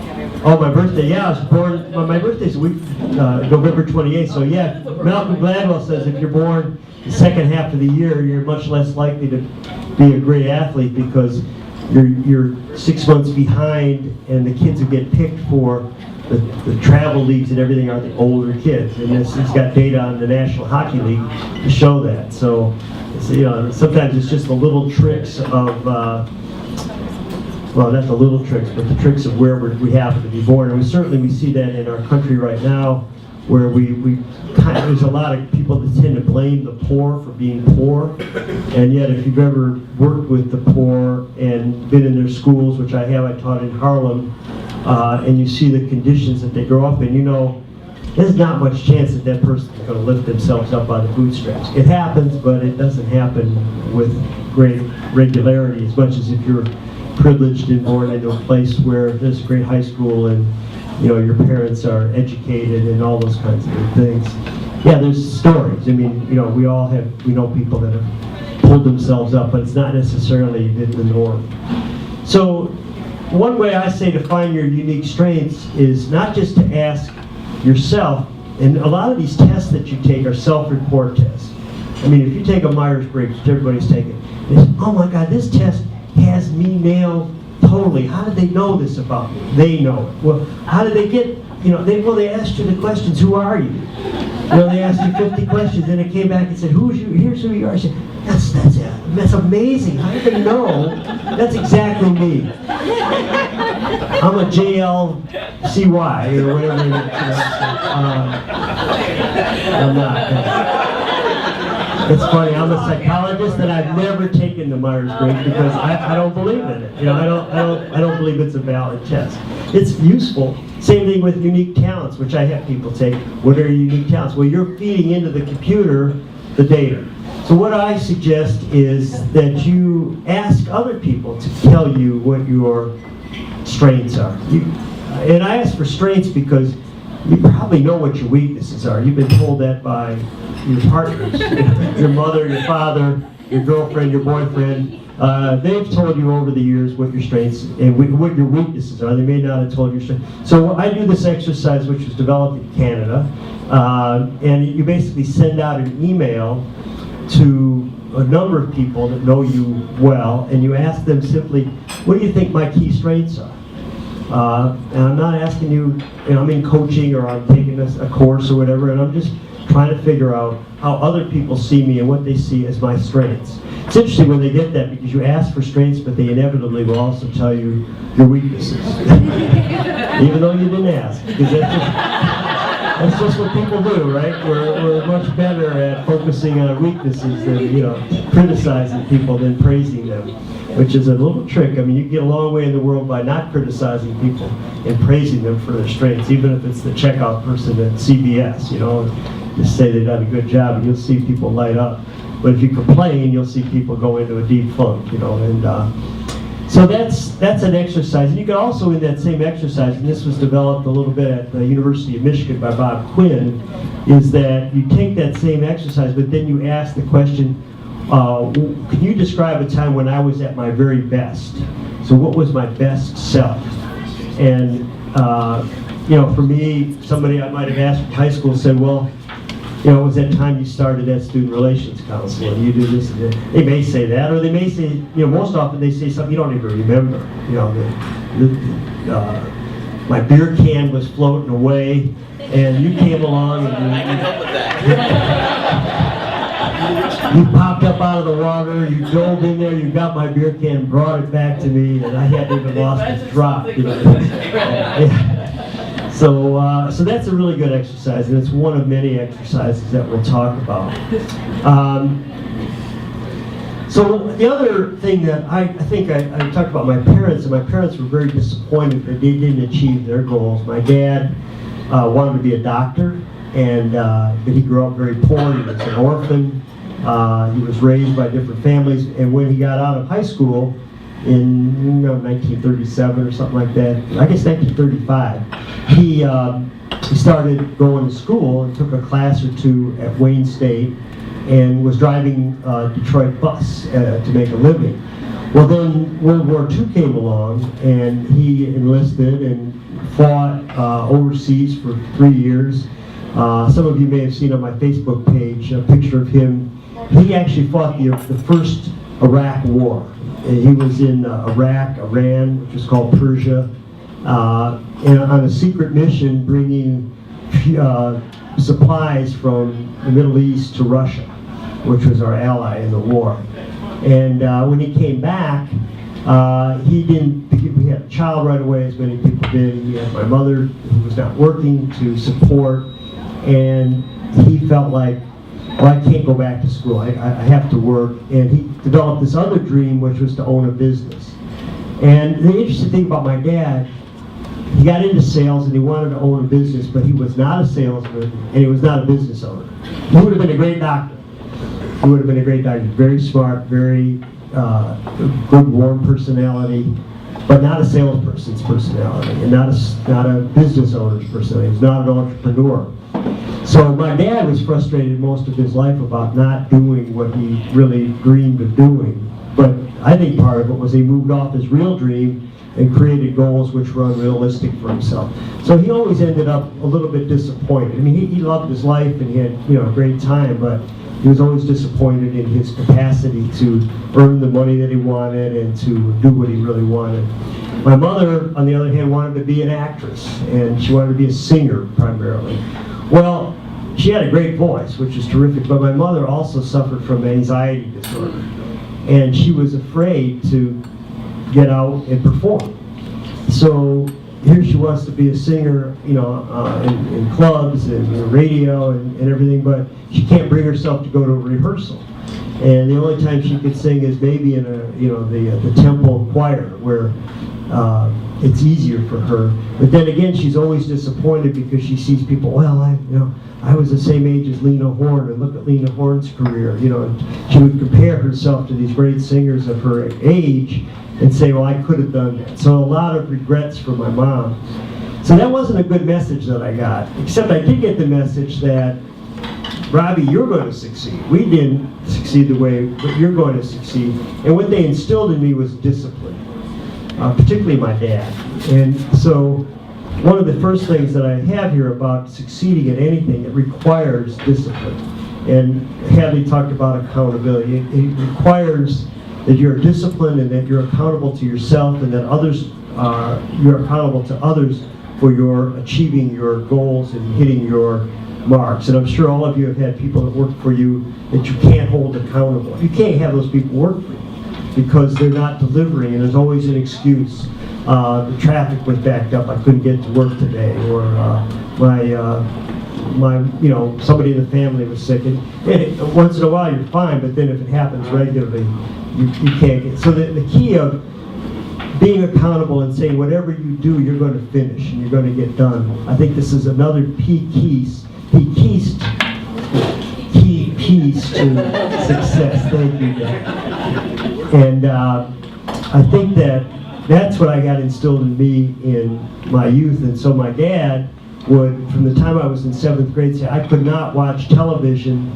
Oh, my birthday, yeah, I was born, my birthday's November 28th, so yeah, Malcolm Gladwell says if you're born the second half of the year, you're much less likely to be a great athlete because you're 6 months behind, and the kids who get picked for the travel leagues and everything are the older kids, and he's got data on the National Hockey League to show that. So, you know, sometimes it's just the little tricks of, well, not the little tricks, but the tricks of where we happen to be born. And we see that in our country right now, where there's a lot of people that tend to blame the poor for being poor, and yet if you've ever worked with the poor and been in their schools, which I have, I taught in Harlem, and you see the conditions that they grow up in, you know, there's not much chance that that person is going to lift themselves up by the bootstraps. It happens, but it doesn't happen with great regularity as much as if you're privileged and born into a place where there's a great high school and, you know, your parents are educated and all those kinds of good things. Yeah, there's stories. I mean, you know, we know people that have pulled themselves up, but it's not necessarily the norm. So one way I say to find your unique strengths is not just to ask yourself, and a lot of these tests that you take are self-report tests. I mean, if you take a Myers-Briggs, which everybody's taken, it's, oh my God, this test has me nailed totally. How did they know this about me? They know it. Well, how did they get, you know, they asked you the questions, who are you? You know, they asked you 50 questions, and it came back and said, who's you? Here's who you are. I said, that's amazing. How did they know? That's exactly me. I'm a JLCY, or whatever, you know, I'm not. It's funny, I'm a psychologist and I've never taken the Myers-Briggs because I don't believe in it. You know, I don't believe it's a valid test. It's useful. Same thing with unique talents, which I have people take. What are your unique talents? Well, you're feeding into the computer the data. So what I suggest is that you ask other people to tell you what your strengths are. And I ask for strengths because you probably know what your weaknesses are. You've been told that by your partners, your mother, your father, your girlfriend, your boyfriend. They've told you over the years what your strengths and what your weaknesses are. They may not have told you your strengths. So I do this exercise, which was developed in Canada, and you basically send out an email to a number of people that know you well, and you ask them simply, what do you think my key strengths are? And I'm not asking you, I'm in coaching or I'm taking a course or whatever, and I'm just trying to figure out how other people see me and what they see as my strengths. It's interesting when they get that because you ask for strengths, but they inevitably will also tell you your weaknesses. Even though you didn't ask. Because that's just what people do, right? We're much better at focusing on weaknesses than, you know, criticizing people than praising them, which is a little trick. I mean, you get a long way in the world by not criticizing people and praising them for their strengths, even if it's the checkout person at CVS, you know, just say they've done a good job and you'll see people light up. But if you complain, you'll see people go into a deep funk, you know, and so that's an exercise. And you can also, in that same exercise, and this was developed a little bit at the University of Michigan by Bob Quinn, is that you take that same exercise, but then you ask the question, can you describe a time when I was at my very best? So what was my best self? And, you know, for me, somebody I might have asked in high school said, well, you know, it was that time you started as student relations counselor, and you do this and that. They may say that, or they may say, you know, most often they say something you don't even remember. You know, my beer can was floating away, and you came along and I can help with that. you popped up out of the water, you dove in there, you got my beer can, brought it back to me, and I hadn't even lost its drop. You know? So that's a really good exercise, and it's one of many exercises that we'll talk about. So the other thing that I think I talked about my parents, and my parents were very disappointed that they didn't achieve their goals. My dad wanted to be a doctor, and but he grew up very poor. He was an orphan. He was raised by different families, and when he got out of high school in 1937 or something like that, I guess 1935, he started going to school and took a class or two at Wayne State and was driving a Detroit bus to make a living. Well, then World War II came along, and he enlisted and fought overseas for 3 years. Some of you may have seen on my Facebook page a picture of him. He actually fought the first Iraq war. He was in Iraq, Iran, which is called Persia, and on a secret mission bringing supplies from the Middle East to Russia, which was our ally in the war. And when he came back, he had a child right away, as many people did. He had my mother, who was not working, to support, and he felt like, well, I can't go back to school. I have to work. And he developed this other dream, which was to own a business. And the interesting thing about my dad, he got into sales and he wanted to own a business, but he was not a salesman and he was not a business owner. He would have been a great doctor. He would have been a great doctor. Very smart, very good, warm personality, but not a salesperson's personality, and not a business owner's personality. He was not an entrepreneur. So my dad was frustrated most of his life about not doing what he really dreamed of doing. But I think part of it was he moved off his real dream and created goals which were unrealistic for himself. So he always ended up a little bit disappointed. I mean, he loved his life and he had a great time, but he was always disappointed in his capacity to earn the money that he wanted and to do what he really wanted. My mother, on the other hand, wanted to be an actress, and she wanted to be a singer primarily. Well, she had a great voice, which is terrific, but my mother also suffered from anxiety disorder, and she was afraid to get out and perform. So here she wants to be a singer, in clubs and radio and everything, but she can't bring herself to go to a rehearsal. And the only time she could sing is maybe in the temple choir, where it's easier for her. But then again, she's always disappointed because she sees people, well, I was the same age as Lena Horne, and look at Lena Horne's career, and she would compare herself to these great singers of her age and say, well, I could have done that. So a lot of regrets for my mom. So that wasn't a good message that I got, except I did get the message that, Robbie, you're going to succeed. We didn't succeed the way, but you're going to succeed. And what they instilled in me was discipline, particularly my dad. And so one of the first things that I have here about succeeding at anything, it requires discipline. And Hadley talked about accountability. It requires that you're disciplined and that you're accountable to yourself, and that you're accountable to others for your achieving your goals and hitting your marks. And I'm sure all of you have had people that work for you that you can't hold accountable. You can't have those people work for you because they're not delivering, and there's always an excuse. The traffic was backed up, I couldn't get to work today, or somebody in the family was sick. And once in a while you're fine, but then if it happens regularly, you can't get. So the key of being accountable and saying whatever you do, you're going to finish and you're going to get done. I think this is another key piece to success. Thank you, Dan. And I think that's what I got instilled in me in my youth. And so my dad would, from the time I was in 7th grade, say I could not watch television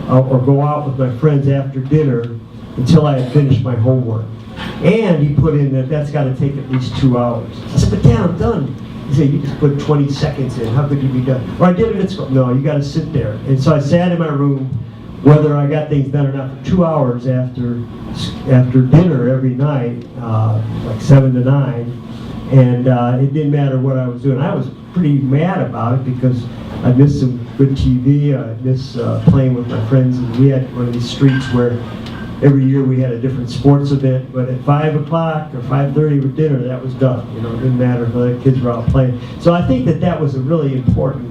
or go out with my friends after dinner until I had finished my homework. And he put in that's got to take at least 2 hours. I said, but Dad, I'm done. He said, you just put 20 seconds in. How could you be done? Or I did it at school. No, you got to sit there. And so I sat in my room, whether I got things done or not, for 2 hours after dinner every night, like 7 to 9. And it didn't matter what I was doing. I was pretty mad about it because I missed some good TV. I missed playing with my friends. And we had one of these streets where every year we had a different sports event, but at 5 o'clock or 5:30 with dinner, that was done. It didn't matter if the kids were out playing. So I think that was a really important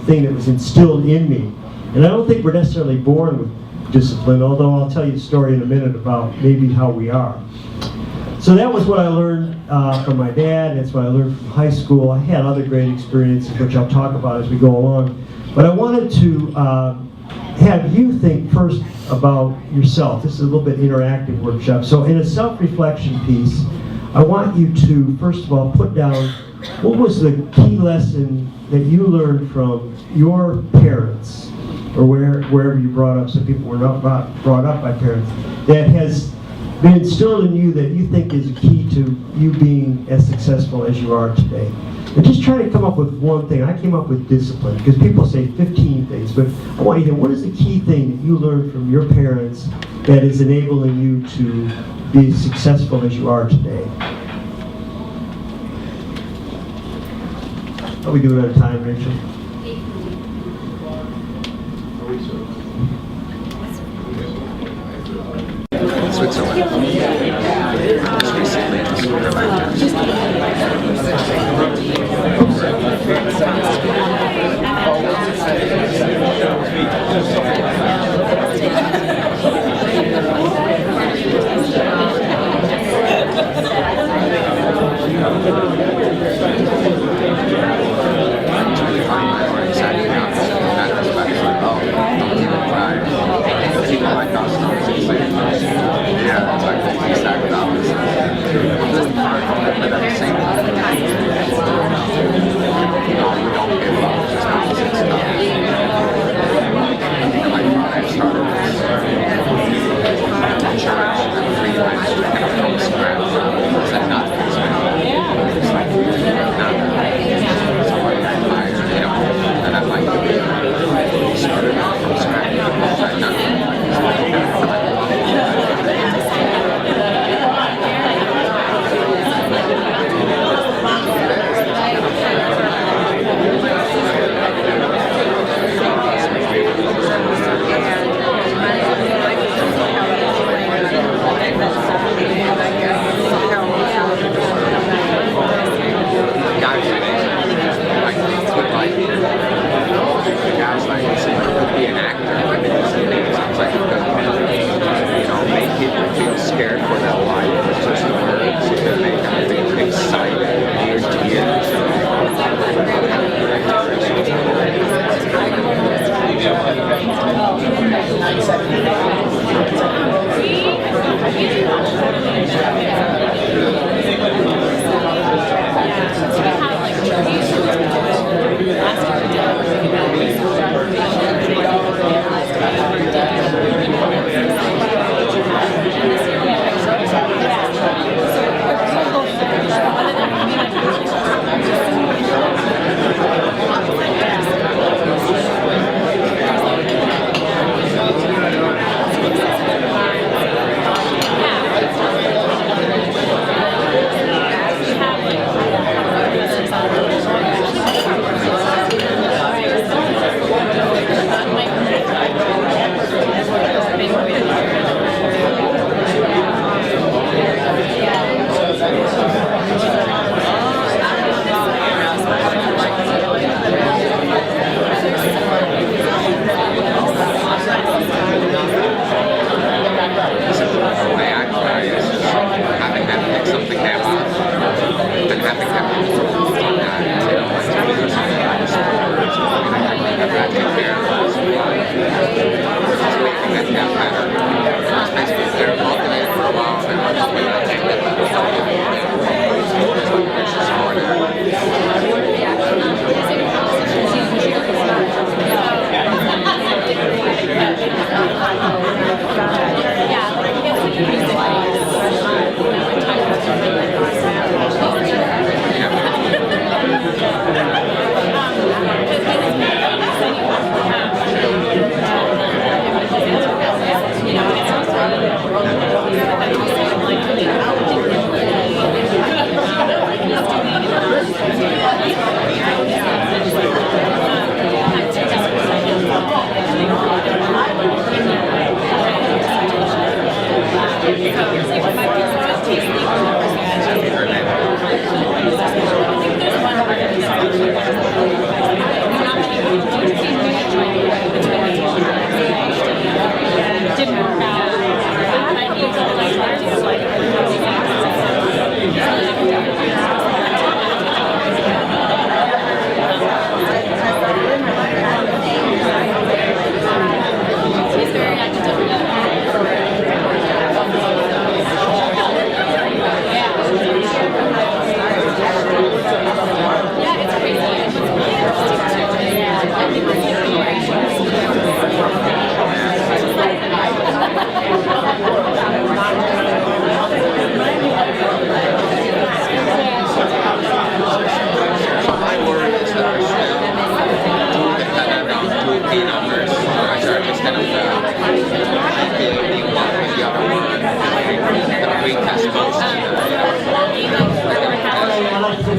thing that was instilled in me. And I don't think we're necessarily born with discipline, although I'll tell you a story in a minute about maybe how we are. So that was what I learned from my dad. That's what I learned from high school. I had other great experiences, which I'll talk about as we go along. But I wanted to have you think first about yourself. This is a little bit interactive workshop. So in a self-reflection piece, I want you to, first of all, put down what was the key lesson that you learned from your parents, or wherever you brought up, some people were not brought up by parents, that has been instilled in you that you think is a key to you being as successful as you are today. And just try to come up with one thing. I came up with discipline, because people say 15 things, but I want you to think, what is the key thing that you learned from your parents that is enabling you to be as successful as you are today? How are we doing on time, Rachel?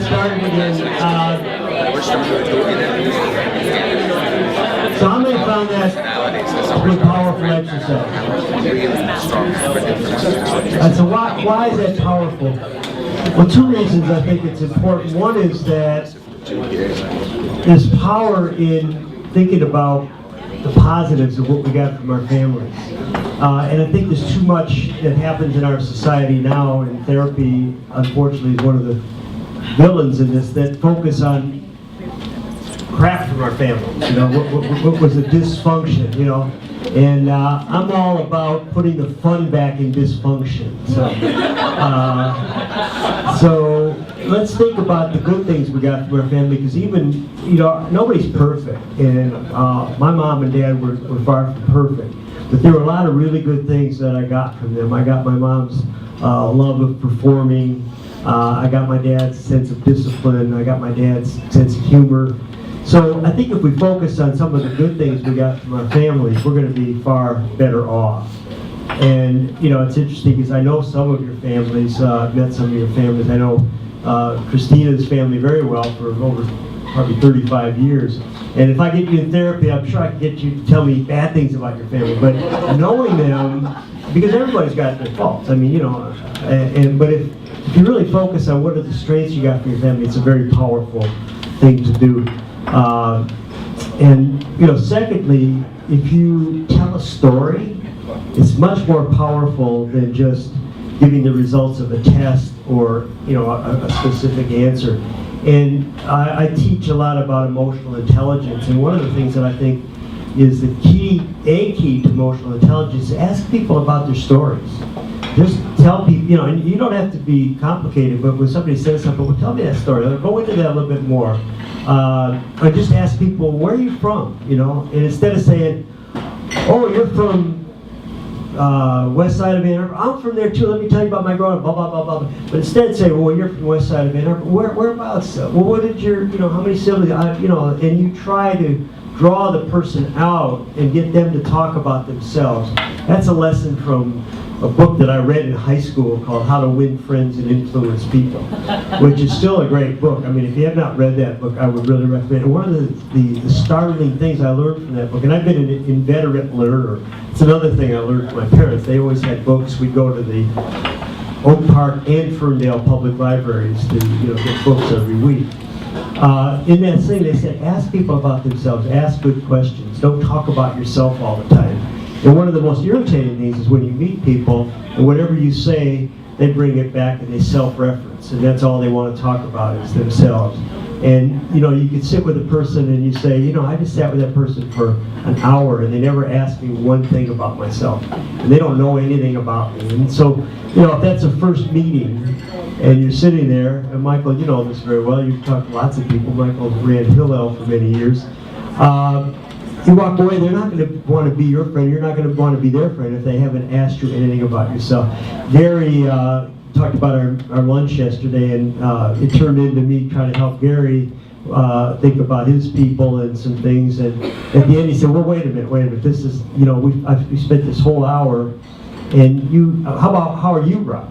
started again. So how many found that a good powerful exercise? So why is that powerful? Well, two reasons I think it's important. One is that there's power in thinking about the positives of what we got from our families. And I think there's too much that happens in our society now, and therapy, unfortunately, is one of the villains in this, that focus on crap from our families. You know, what was a dysfunction, you know? And I'm all about putting the fun back in dysfunction. So let's think about the good things we got from our family, because even, you know, nobody's perfect. And my mom and dad were far from perfect. But there were a lot of really good things that I got from them. I got my mom's love of performing. I got my dad's sense of discipline. I got my dad's sense of humor. So I think if we focus on some of the good things we got from our families, we're going to be far better off. And, you know, it's interesting because I know some of your families, I've met some of your families. I know Christina's family very well for over probably 35 years. And if I get you in therapy, I'm sure I can get you to tell me bad things about your family. But knowing them, because everybody's got their faults. I mean, you know, but if you really focus on what are the strengths you got from your family, it's a very powerful thing to do. And, you know, secondly, if you tell a story, it's much more powerful than just giving the results of a test or, you know, a specific answer. And I teach a lot about emotional intelligence, and one of the things that I think is a key to emotional intelligence is ask people about their stories. Just tell people, you know, and you don't have to be complicated, but when somebody says something, well, tell me that story. Go into that a little bit more. Or just ask people, where are you from, you know? And instead of saying, oh, you're from west side of Ann Arbor. I'm from there too. Let me tell you about my growing up, blah, blah, blah, blah. But instead say, well, you're from west side of Ann Arbor. Whereabouts? Well, what did your, you know, how many siblings, you know, and you try to draw the person out and get them to talk about themselves. That's a lesson from a book that I read in high school called How to Win Friends and Influence People, which is still a great book. I mean, if you have not read that book, I would really recommend it. One of the startling things I learned from that book, and I've been an inveterate learner. It's another thing I learned from my parents. They always had books. We'd go to the Oak Park and Ferndale public libraries to, you know, get books every week. In that thing, they said, ask people about themselves. Ask good questions. Don't talk about yourself all the time. And one of the most irritating things is when you meet people, and whatever you say, they bring it back and they self-reference, and that's all they want to talk about is themselves. And, you know, you could sit with a person and you say, you know, I just sat with that person for an hour and they never asked me one thing about myself. And they don't know anything about me. And so, you know, if that's a first meeting and you're sitting there, and Michael, you know this very well, you've talked to lots of people. Michael ran Hillel for many years. You walk away, they're not going to want to be your friend. You're not going to want to be their friend if they haven't asked you anything about yourself. Gary talked about our lunch yesterday, and it turned into me trying to help Gary think about his people and some things. And at the end, he said, "Well, wait a minute. This is, you know, we spent this whole hour, and you. How are you, Rob?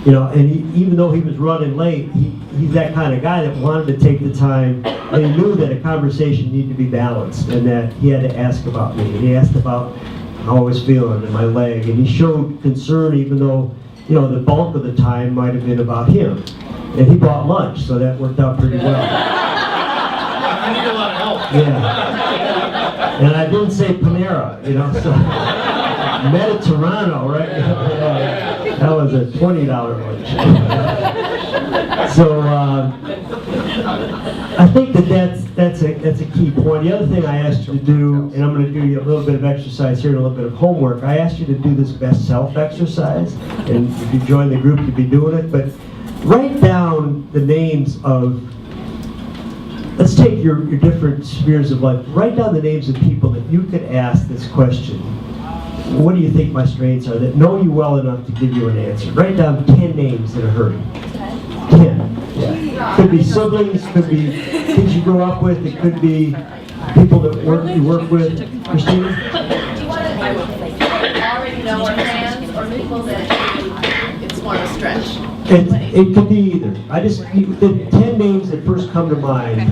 You know." And even though he was running late, he's that kind of guy that wanted to take the time, and he knew that a conversation needed to be balanced, and that he had to ask about me. And he asked about how I was feeling and my leg, and he showed concern, even though, you know, the bulk of the time might have been about him. And he bought lunch, so that worked out pretty well. I need a lot of help. Yeah. And I didn't say Panera, you know, so Mediterrano, right? That was a $20 lunch. So I think that's a key point. The other thing I asked you to do, and I'm going to do you a little bit of exercise here and a little bit of homework. I asked you to do this best self exercise, and if you join the group, you'd be doing it. But write down the names of. Let's take your different spheres of life. Write down the names of people that you could ask this question. What do you think my strengths are, that know you well enough to give you an answer? Write down 10 names in a hurry. 10. Yeah. Could be siblings, could be kids you grew up with, it could be people that you work with. Christina? Do you want to already know our fans or people that it's more of a stretch? It could be either. The 10 names that first come to mind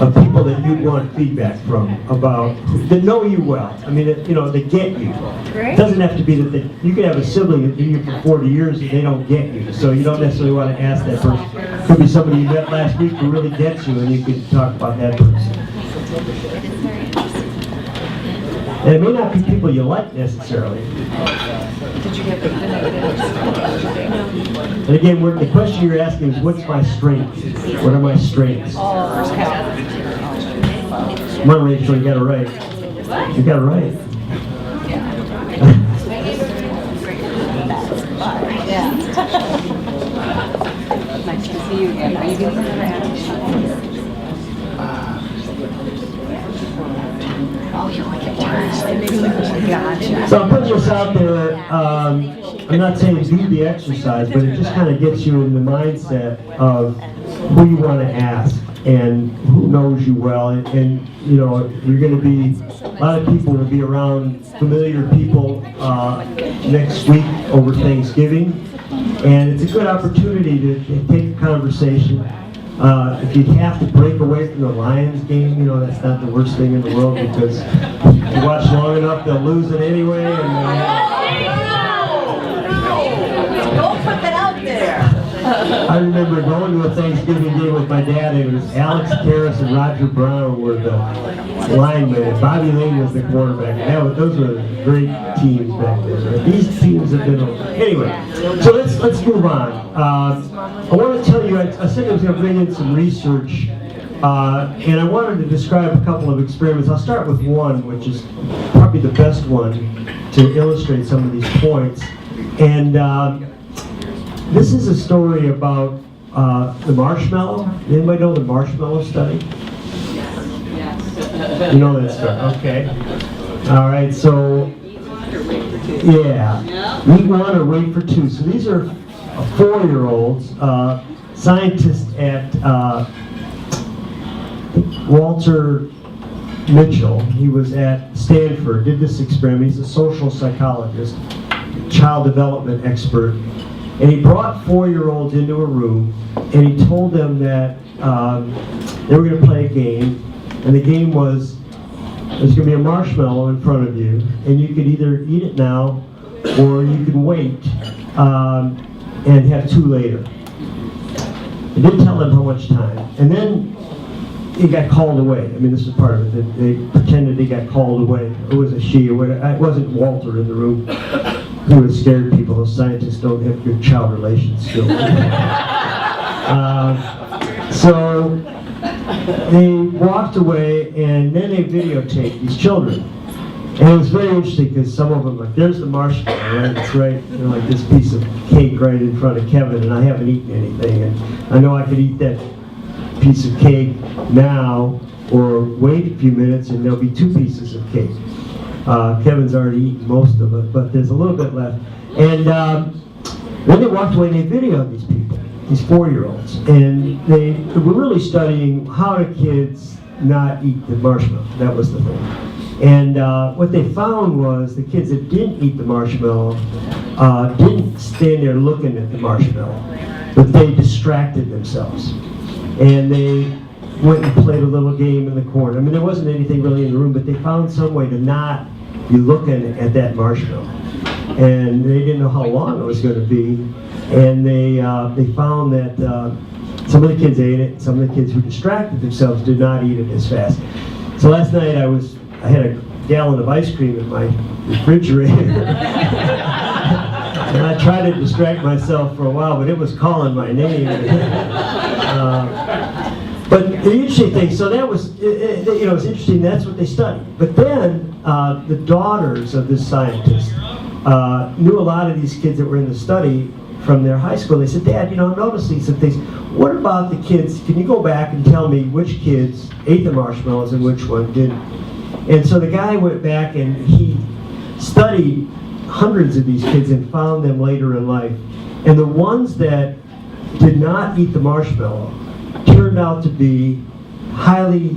of people that you'd want feedback from about, that know you well. I mean, they get you. It doesn't have to be that you could have a sibling that knew you for 40 years and they don't get you. So you don't necessarily want to ask that person. It could be somebody you met last week who really gets you and you could talk about that person. And it may not be people you like necessarily. And again, the question you're asking is, what's my strength? What are my strengths? Come on, Rachel, you got it right. You got it right. Nice to see you again. Are you getting another Oh, you like it. So I'm putting this out there. I'm not saying do the exercise, but it just kind of gets you in the mindset of who you want to ask and who knows you well. And you're going to be, a lot of people will be around familiar people next week over Thanksgiving. And it's a good opportunity to take a conversation. If you have to break away from the Lions game, that's not the worst thing in the world, because if you watch long enough, they'll lose it anyway. Don't put that out there. I remember going to a Thanksgiving game with my dad. It was Alex Karras and Roger Brown were the linemen. Bobby Lane was the quarterback. Those were great teams back then. Right? These teams have been anyway. So let's move on. I want to tell you. I said I was going to bring in some research, and I wanted to describe a couple of experiments. I'll start with one, which is probably the best one to illustrate some of these points. And this is a story about the marshmallow. Anybody know the marshmallow study? Yes. You know that stuff, okay. All right, so, yeah. Eat one or wait for two. So these are 4-year-olds, scientists at Walter Mitchell. He was at Stanford, did this experiment. He's a social psychologist, child development expert. And he brought 4-year-olds into a room, and he told them that they were going to play a game, and the game was, there's going to be a marshmallow in front of you, and you could either eat it now, or you could wait and have 2 later. He didn't tell them how much time. And then he got called away. I mean, this is part of it. They pretended he got called away. It was a she, or whatever. It wasn't Walter in the room. He was scared people. Those scientists don't have good child relations skills. So they walked away, and then they videotaped these children. And it was very interesting because some of them, like, there's the marshmallow, right? It's right, like this piece of cake right in front of Kevin, and I haven't eaten anything. And I know I could eat that piece of cake now, or wait a few minutes, and there'll be 2 pieces of cake. Kevin's already eaten most of it, but there's a little bit left. And then they walked away and they videoed these people, these 4-year-olds. And they were really studying how do kids not eat the marshmallow. That was the thing. And what they found was the kids that didn't eat the marshmallow didn't stand there looking at the marshmallow, but they distracted themselves. And they went and played a little game in the corner. I mean, there wasn't anything really in the room, but they found some way to not be looking at that marshmallow. And they didn't know how long it was going to be. And they found that some of the kids ate it. Some of the kids who distracted themselves did not eat it as fast. So last night I had a gallon of ice cream in my refrigerator. And I tried to distract myself for a while, but it was calling my name. But the interesting thing, so that was, it was interesting, that's what they studied. But then the daughters of this scientist knew a lot of these kids that were in the study from their high school. They said, Dad, I'm noticing some things. What about the kids, can you go back and tell me which kids ate the marshmallows and which one didn't? And so the guy went back and he studied hundreds of these kids and found them later in life. And the ones that did not eat the marshmallow turned out to be highly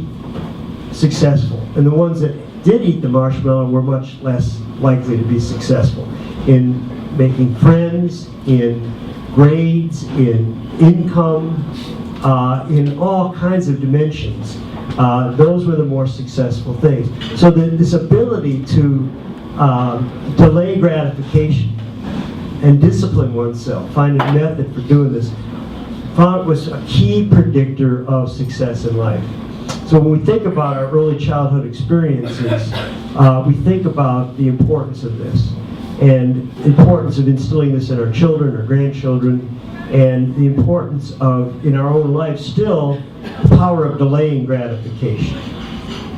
successful. And the ones that did eat the marshmallow were much less likely to be successful in making friends, in grades, in income, in all kinds of dimensions. Those were the more successful things. So this ability to delay gratification and discipline oneself, find a method for doing this, was a key predictor of success in life. So when we think about our early childhood experiences, we think about the importance of this and the importance of instilling this in our children, our grandchildren, and the importance of, in our own life still, the power of delaying gratification.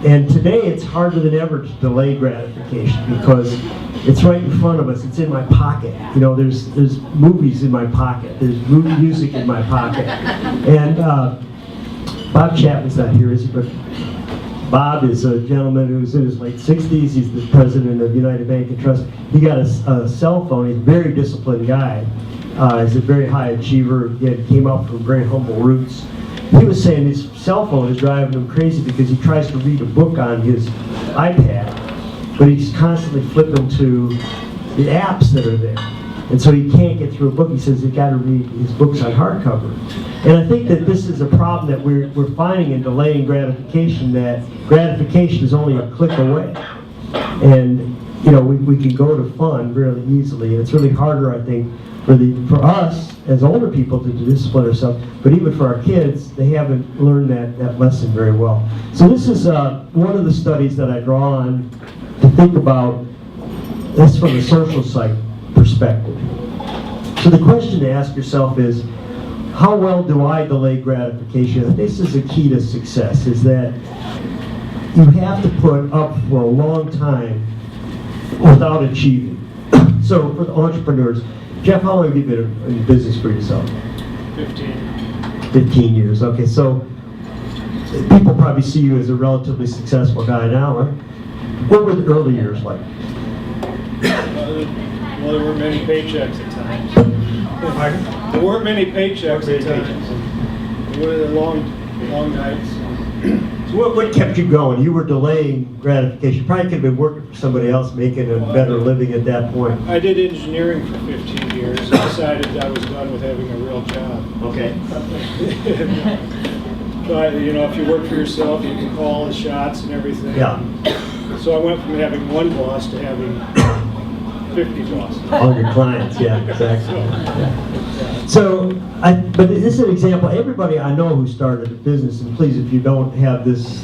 And today it's harder than ever to delay gratification because it's right in front of us, it's in my pocket. You know, there's movies in my pocket, there's music in my pocket. And Bob Chapman's not here, is he? But Bob is a gentleman who's in his late 60s. He's the president of United Bank and Trust. He got a cell phone. He's a very disciplined guy. He's a very high achiever. He came up from very humble roots. He was saying his cell phone is driving him crazy because he tries to read a book on his iPad, but he's constantly flipping to the apps that are there. And so he can't get through a book. He says he's got to read his books on hardcover. And I think that this is a problem that we're finding in delaying gratification, that gratification is only a click away. And you know, we can go to fun really easily. And it's really harder, I think, for us as older people to discipline ourselves, but even for our kids, they haven't learned that lesson very well. So this is one of the studies that I draw on to think about this from a social psych perspective. So the question to ask yourself is, how well do I delay gratification? This is a key to success, is that you have to put up for a long time without achieving. So for the entrepreneurs, Jeff, how long have you been in business for yourself? 15 years, okay. So people probably see you as a relatively successful guy now, right? What were the early years like? Well, there weren't many paychecks at times. Pardon? There weren't many paychecks at times. There were long nights. So what kept you going? You were delaying gratification. Probably could have been working for somebody else, making a better living at that point. I did engineering for 15 years and decided I was done with having a real job. Okay. But, you know, if you work for yourself, you can call the shots and everything. Yeah. So I went from having one boss to having 50 bosses. All your clients, yeah, exactly. Yeah. So, but this is an example. Everybody I know who started a business, and please, if you don't have this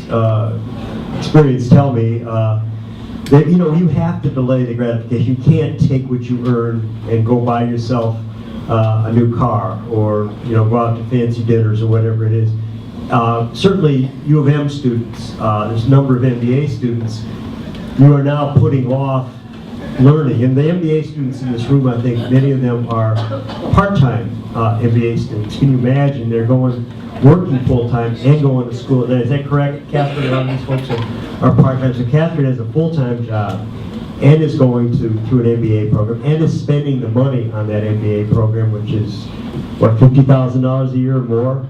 experience, tell me. That, you know, you have to delay the gratification. You can't take what you earn and go buy yourself a new car, or you know, go out to fancy dinners or whatever it is. Certainly, U of M students. There's a number of MBA students. You are now putting off learning, and the MBA students in this room, I think many of them are part-time MBA students. Can you imagine? They're working full-time and going to school. Is that correct, Catherine? A lot of these folks are part-time. So Catherine has a full-time job and is going through an MBA program and is spending the money on that MBA program, which is, what, $50,000 a year or more?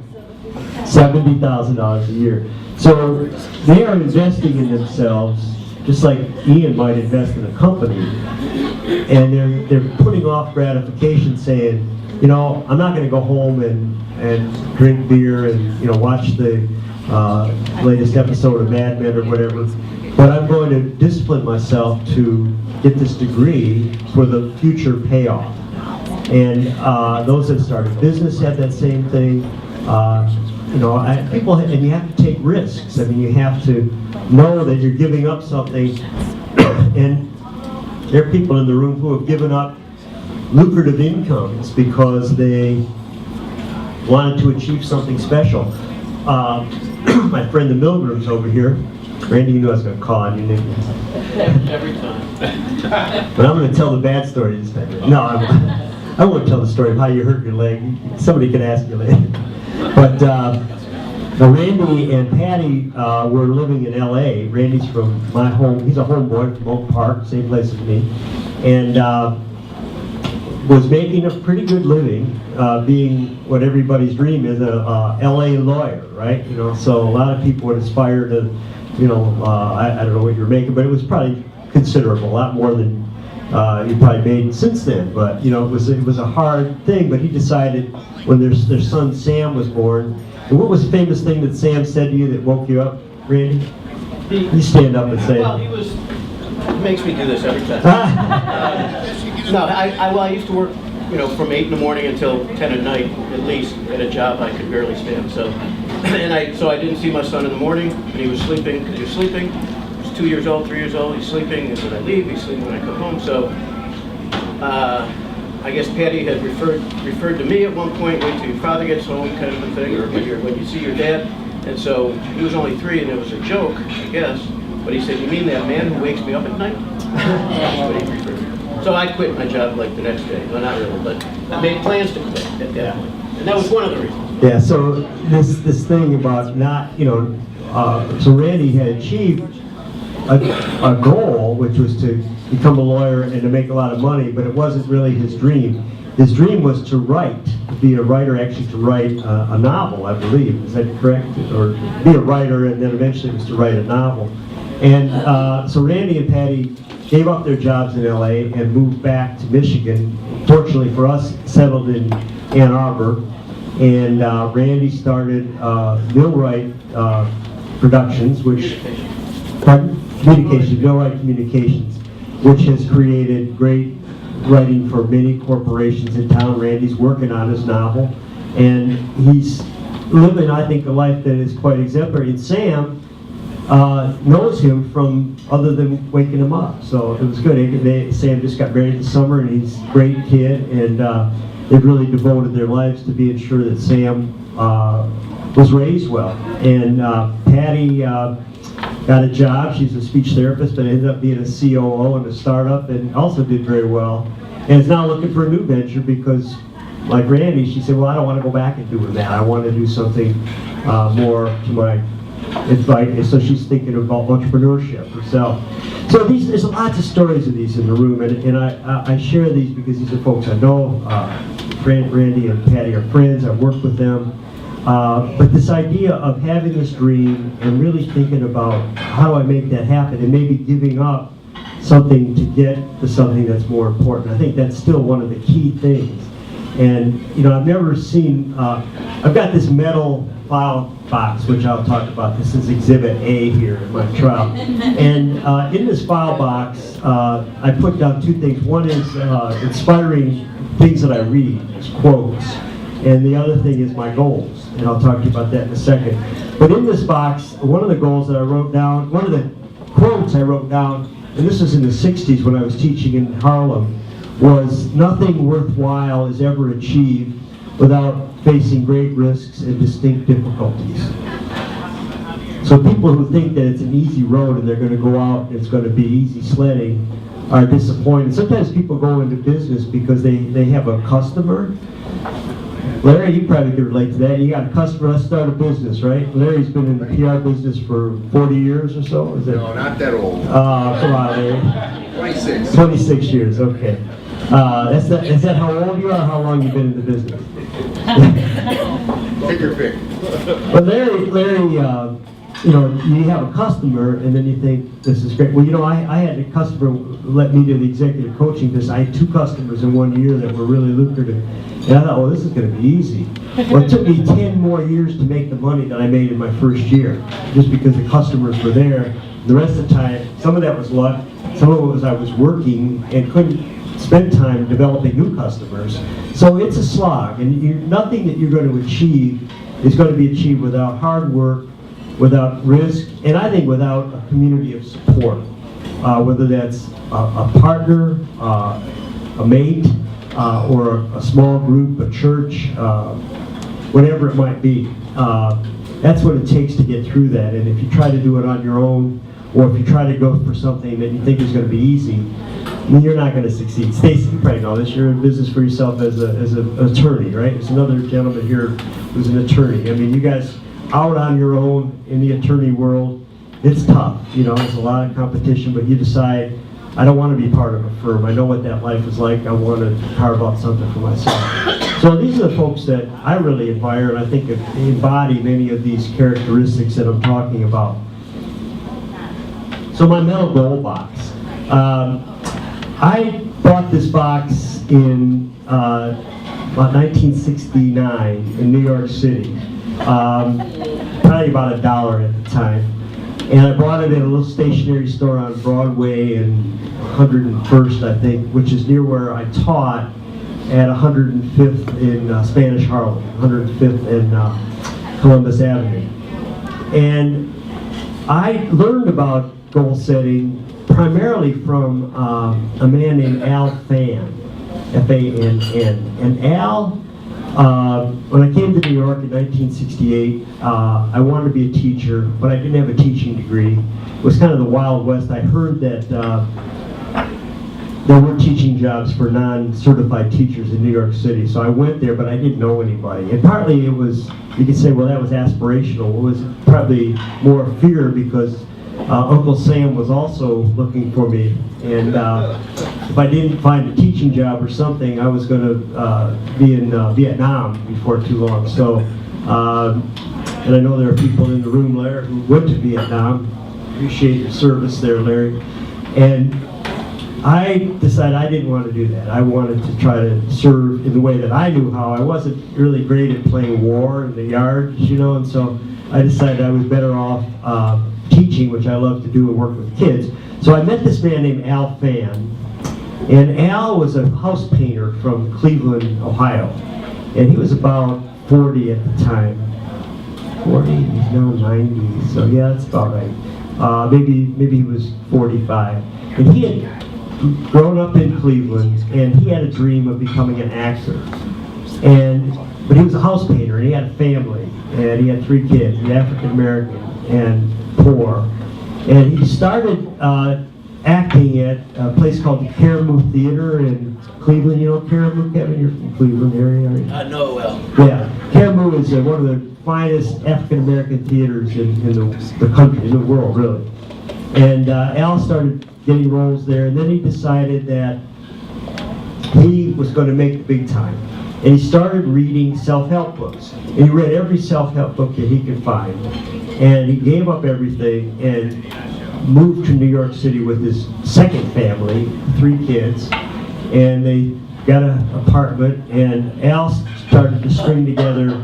$70,000 a year. So they are investing in themselves, just like Ian might invest in a company, and they're putting off gratification, saying, you know, I'm not going to go home and drink beer and, you know, watch the latest episode of Mad Men or whatever, but I'm going to discipline myself to get this degree for the future payoff. And those that started business have that same thing. You know, and you have to take risks. I mean, you have to know that you're giving up something. And there are people in the room who have given up lucrative incomes because they wanted to achieve something special. My friend the Milgrams over here, Randy, you knew I was going to call on you, didn't you? Every time. But I'm going to tell the bad story this time. No, I won't tell the story of how you hurt your leg. Somebody can ask you later. But Randy and Patty were living in LA. Randy's from my home. He's a homeboy from Oak Park, same place as me, and was making a pretty good living, being what everybody's dream is, a LA lawyer, right? You know, so a lot of people would aspire to, you know, I don't know what you're making, but it was probably considerable, a lot more than he probably made since then. But it was a hard thing. But he decided when their son Sam was born. And what was the famous thing that Sam said to you that woke you up, Randy? You stand up and say. Well, he makes me do this every time. No, I used to work, from 8 in the morning until 10 at night, at least, at a job I could barely stand. So I didn't see my son in the morning, and he was sleeping because he was sleeping. He was 2 years old, 3 years old. He's sleeping, and when I leave, he's sleeping when I come home. So I guess Patty had referred to me at one point, wait till your father gets home, kind of a thing, or when you see your dad. And so he was only 3, and it was a joke, I guess. But he said, "You mean that man who wakes me up at night?" That's what he referred to. So I quit my job like the next day. Well, not really, but I made plans to quit at that point. And that was one of the reasons. Yeah, so this thing about not, so Randy had achieved a goal, which was to become a lawyer and to make a lot of money, but it wasn't really his dream. His dream was to write, to be a writer, actually to write a novel, I believe. Is that correct? Or be a writer, and then eventually it was to write a novel. And so Randy and Patty gave up their jobs in LA and moved back to Michigan. Fortunately for us, settled in Ann Arbor. And Randy started Millwright Productions, which, Millwright Communications, which has created great writing for many corporations in town. Randy's working on his novel, and he's living, I think, a life that is quite exemplary. And Sam knows him from other than waking him up, so it was good. Sam just got married this summer, and he's a great kid, and they've really devoted their lives to being sure that Sam was raised well. And Patty got a job. She's a speech therapist, but ended up being a COO in a startup, and also did very well. And is now looking for a new venture because, like Randy, she said, "Well, I don't want to go back and doing that. I want to do something more to my advice." So she's thinking about entrepreneurship herself. So there's lots of stories of these in the room, and I share these because these are folks I know. Randy and Patty are friends. I work with them. But this idea of having this dream and really thinking about how do I make that happen, and maybe giving up something to get to something that's more important. I think that's still one of the key things. And I've never seen, I've got this metal file box, which I'll talk about. This is Exhibit A here in my trial. And in this file box, I put down 2 things. One is inspiring things that I read, it's quotes. And the other thing is my goals. And I'll talk to you about that in a second. But in this box, one of the goals that I wrote down, one of the quotes I wrote down, and this was in the 60s when I was teaching in Harlem, was nothing worthwhile is ever achieved without facing great risks and distinct difficulties. So people who think that it's an easy road and they're going to go out and it's going to be easy sledding are disappointed. Sometimes people go into business because they have a customer. Larry, you probably could relate to that. You got a customer, let's start a business, right? Larry's been in the PR business for 40 years or so? Is that? No, not that old. Come on, Larry. 26. 26 years, okay. Is that how old you are or how long you've been in the business? Pick your pick. But Larry, you have a customer and then you think, this is great. Well, I had a customer let me do the executive coaching because I had 2 customers in 1 year that were really lucrative. And I thought, well, this is going to be easy. Well, it took me 10 more years to make the money that I made in my first year, just because the customers were there. The rest of the time, some of that was luck, some of it was I was working and couldn't spend time developing new customers. So it's a slog, and nothing that you're going to achieve is going to be achieved without hard work, without risk, and I think without a community of support, whether that's a partner, a mate, or a small group, a church, whatever it might be. That's what it takes to get through that. And if you try to do it on your own, or if you try to go for something that you think is going to be easy, then you're not going to succeed. Stacy, you probably know this. You're in business for yourself as an attorney, right? There's another gentleman here who's an attorney. I mean, you guys out on your own in the attorney world, it's tough. There's a lot of competition, but you decide, I don't want to be part of a firm. I know what that life is like. I want to carve out something for myself. So these are the folks that I really admire, and I think embody many of these characteristics that I'm talking about. So my metal goal box. I bought this box in about 1969 in New York City. Probably about $1 at the time. And I bought it at a little stationery store on Broadway and 101st, I think, which is near where I taught at 105th in Spanish Harlem, 105th in Columbus Avenue. And I learned about goal setting primarily from a man named Al Fann, F-A-N-N. And Al, when I came to New York in 1968, I wanted to be a teacher, but I didn't have a teaching degree. It was kind of the Wild West. I heard that there were teaching jobs for non-certified teachers in New York City, so I went there, but I didn't know anybody. And partly it was, you could say, well, that was aspirational. It was probably more fear because Uncle Sam was also looking for me, and if I didn't find a teaching job or something, I was going to be in Vietnam before too long. So, and I know there are people in the room there who went to Vietnam. Appreciate your service there, Larry. And I decided I didn't want to do that. I wanted to try to serve in the way that I knew how. I wasn't really great at playing war in the yard, you know, and so I decided I was better off teaching, which I love to do and work with kids. So I met this man named Al Fann, and Al was a house painter from Cleveland, Ohio, and he was about 40 at the time. 40, he's now 90, so yeah, that's about right. Maybe he was 45, and he had grown up in Cleveland, and he had a dream of becoming an actor. But he was a house painter, and he had a family, and he had 3 kids, African American and poor. And he started acting at a place called the Caribou Theater in Cleveland. You know Caribou, Kevin? You're from Cleveland area, are you? I know it well. Yeah, Caribou is one of the finest African American theaters in the country, in the world, really. And Al started getting roles there, and then he decided that he was going to make the big time. And he started reading self-help books. And he read every self-help book that he could find. And he gave up everything and moved to New York City with his second family, 3 kids. And they got an apartment, and Al started to string together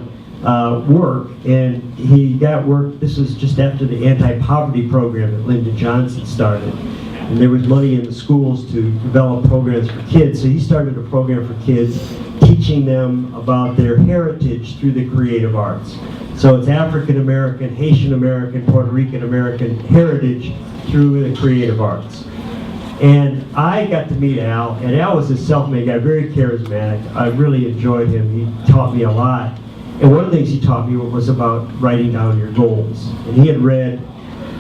work. And he got work, this was just after the anti-poverty program that Lyndon Johnson started. And there was money in the schools to develop programs for kids. So he started a program for kids, teaching them about their heritage through the creative arts. So it's African American, Haitian American, Puerto Rican American heritage through the creative arts. And I got to meet Al, and Al was a self-made guy, very charismatic. I really enjoyed him. He taught me a lot. And one of the things he taught me was about writing down your goals. And he had read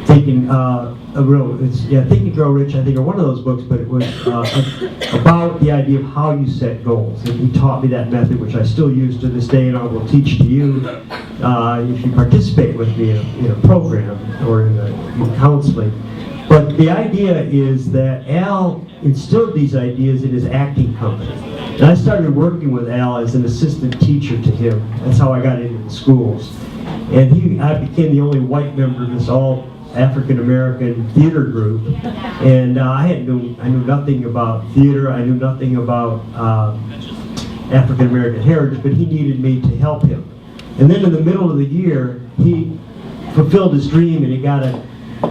Think and Grow Rich, I think, or one of those books, but it was about the idea of how you set goals. And he taught me that method, which I still use to this day, and I will teach to you if you participate with me in a program or in counseling. But the idea is that Al instilled these ideas in his acting company. And I started working with Al as an assistant teacher to him. That's how I got into the schools. And I became the only white member of this all African American theater group, and I knew nothing about theater. I knew nothing about African American heritage, but he needed me to help him. And then in the middle of the year, he fulfilled his dream, and he got a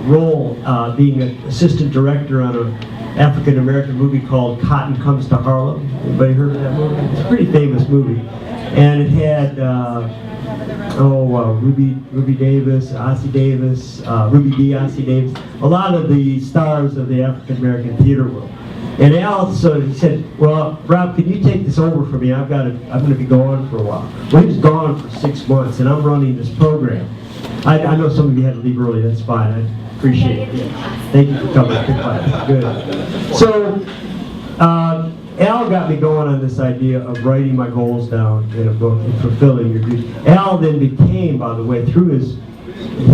role being an assistant director on an African American movie called Cotton Comes to Harlem. Anybody heard of that movie? It's a pretty famous movie, and it had Ruby Davis, Ossie Davis, Ruby D. Ossie Davis, a lot of the stars of the African American theater world. And Al, so he said, well, Rob, can you take this over for me? I'm going to be gone for a while. Well, he was gone for 6 months, and I'm running this program. I know some of you had to leave early, that's fine, I appreciate it. Yeah. Thank you for coming to class, good. So, Al got me going on this idea of writing my goals down in a book and fulfilling your dreams. Al then became, by the way, through his,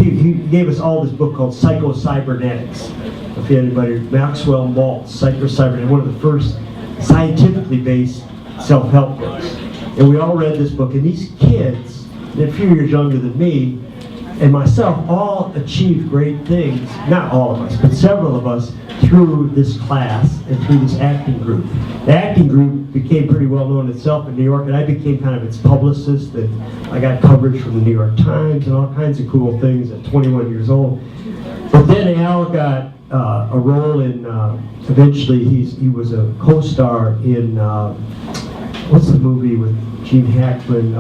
he gave us all this book called Psycho-Cybernetics. If anybody, Maxwell Maltz, Psycho-Cybernetics, one of the first scientifically based self-help books. And we all read this book, and these kids, they're a few years younger than me, and myself all achieved great things, not all of us, but several of us, through this class and through this acting group. The acting group became pretty well known itself in New York, and I became kind of its publicist, and I got coverage from the New York Times and all kinds of cool things at 21 years old. But then Al got a role in, eventually he was a co-star in, what's the movie with Gene Hackman,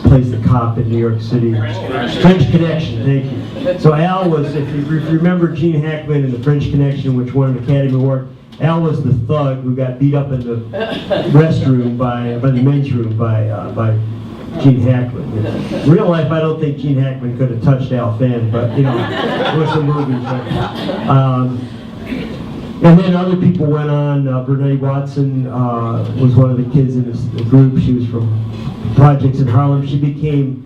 plays the cop in New York City? French Connection, thank you. So Al was, if you remember Gene Hackman in the French Connection, which won an Academy Award, Al was the thug who got beat up in the restroom by the men's room by Gene Hackman. In real life, I don't think Gene Hackman could have touched Al Fenn, but you know, it was a movie. And then other people went on. Brene Watson was one of the kids in the group. She was from Projects in Harlem. She became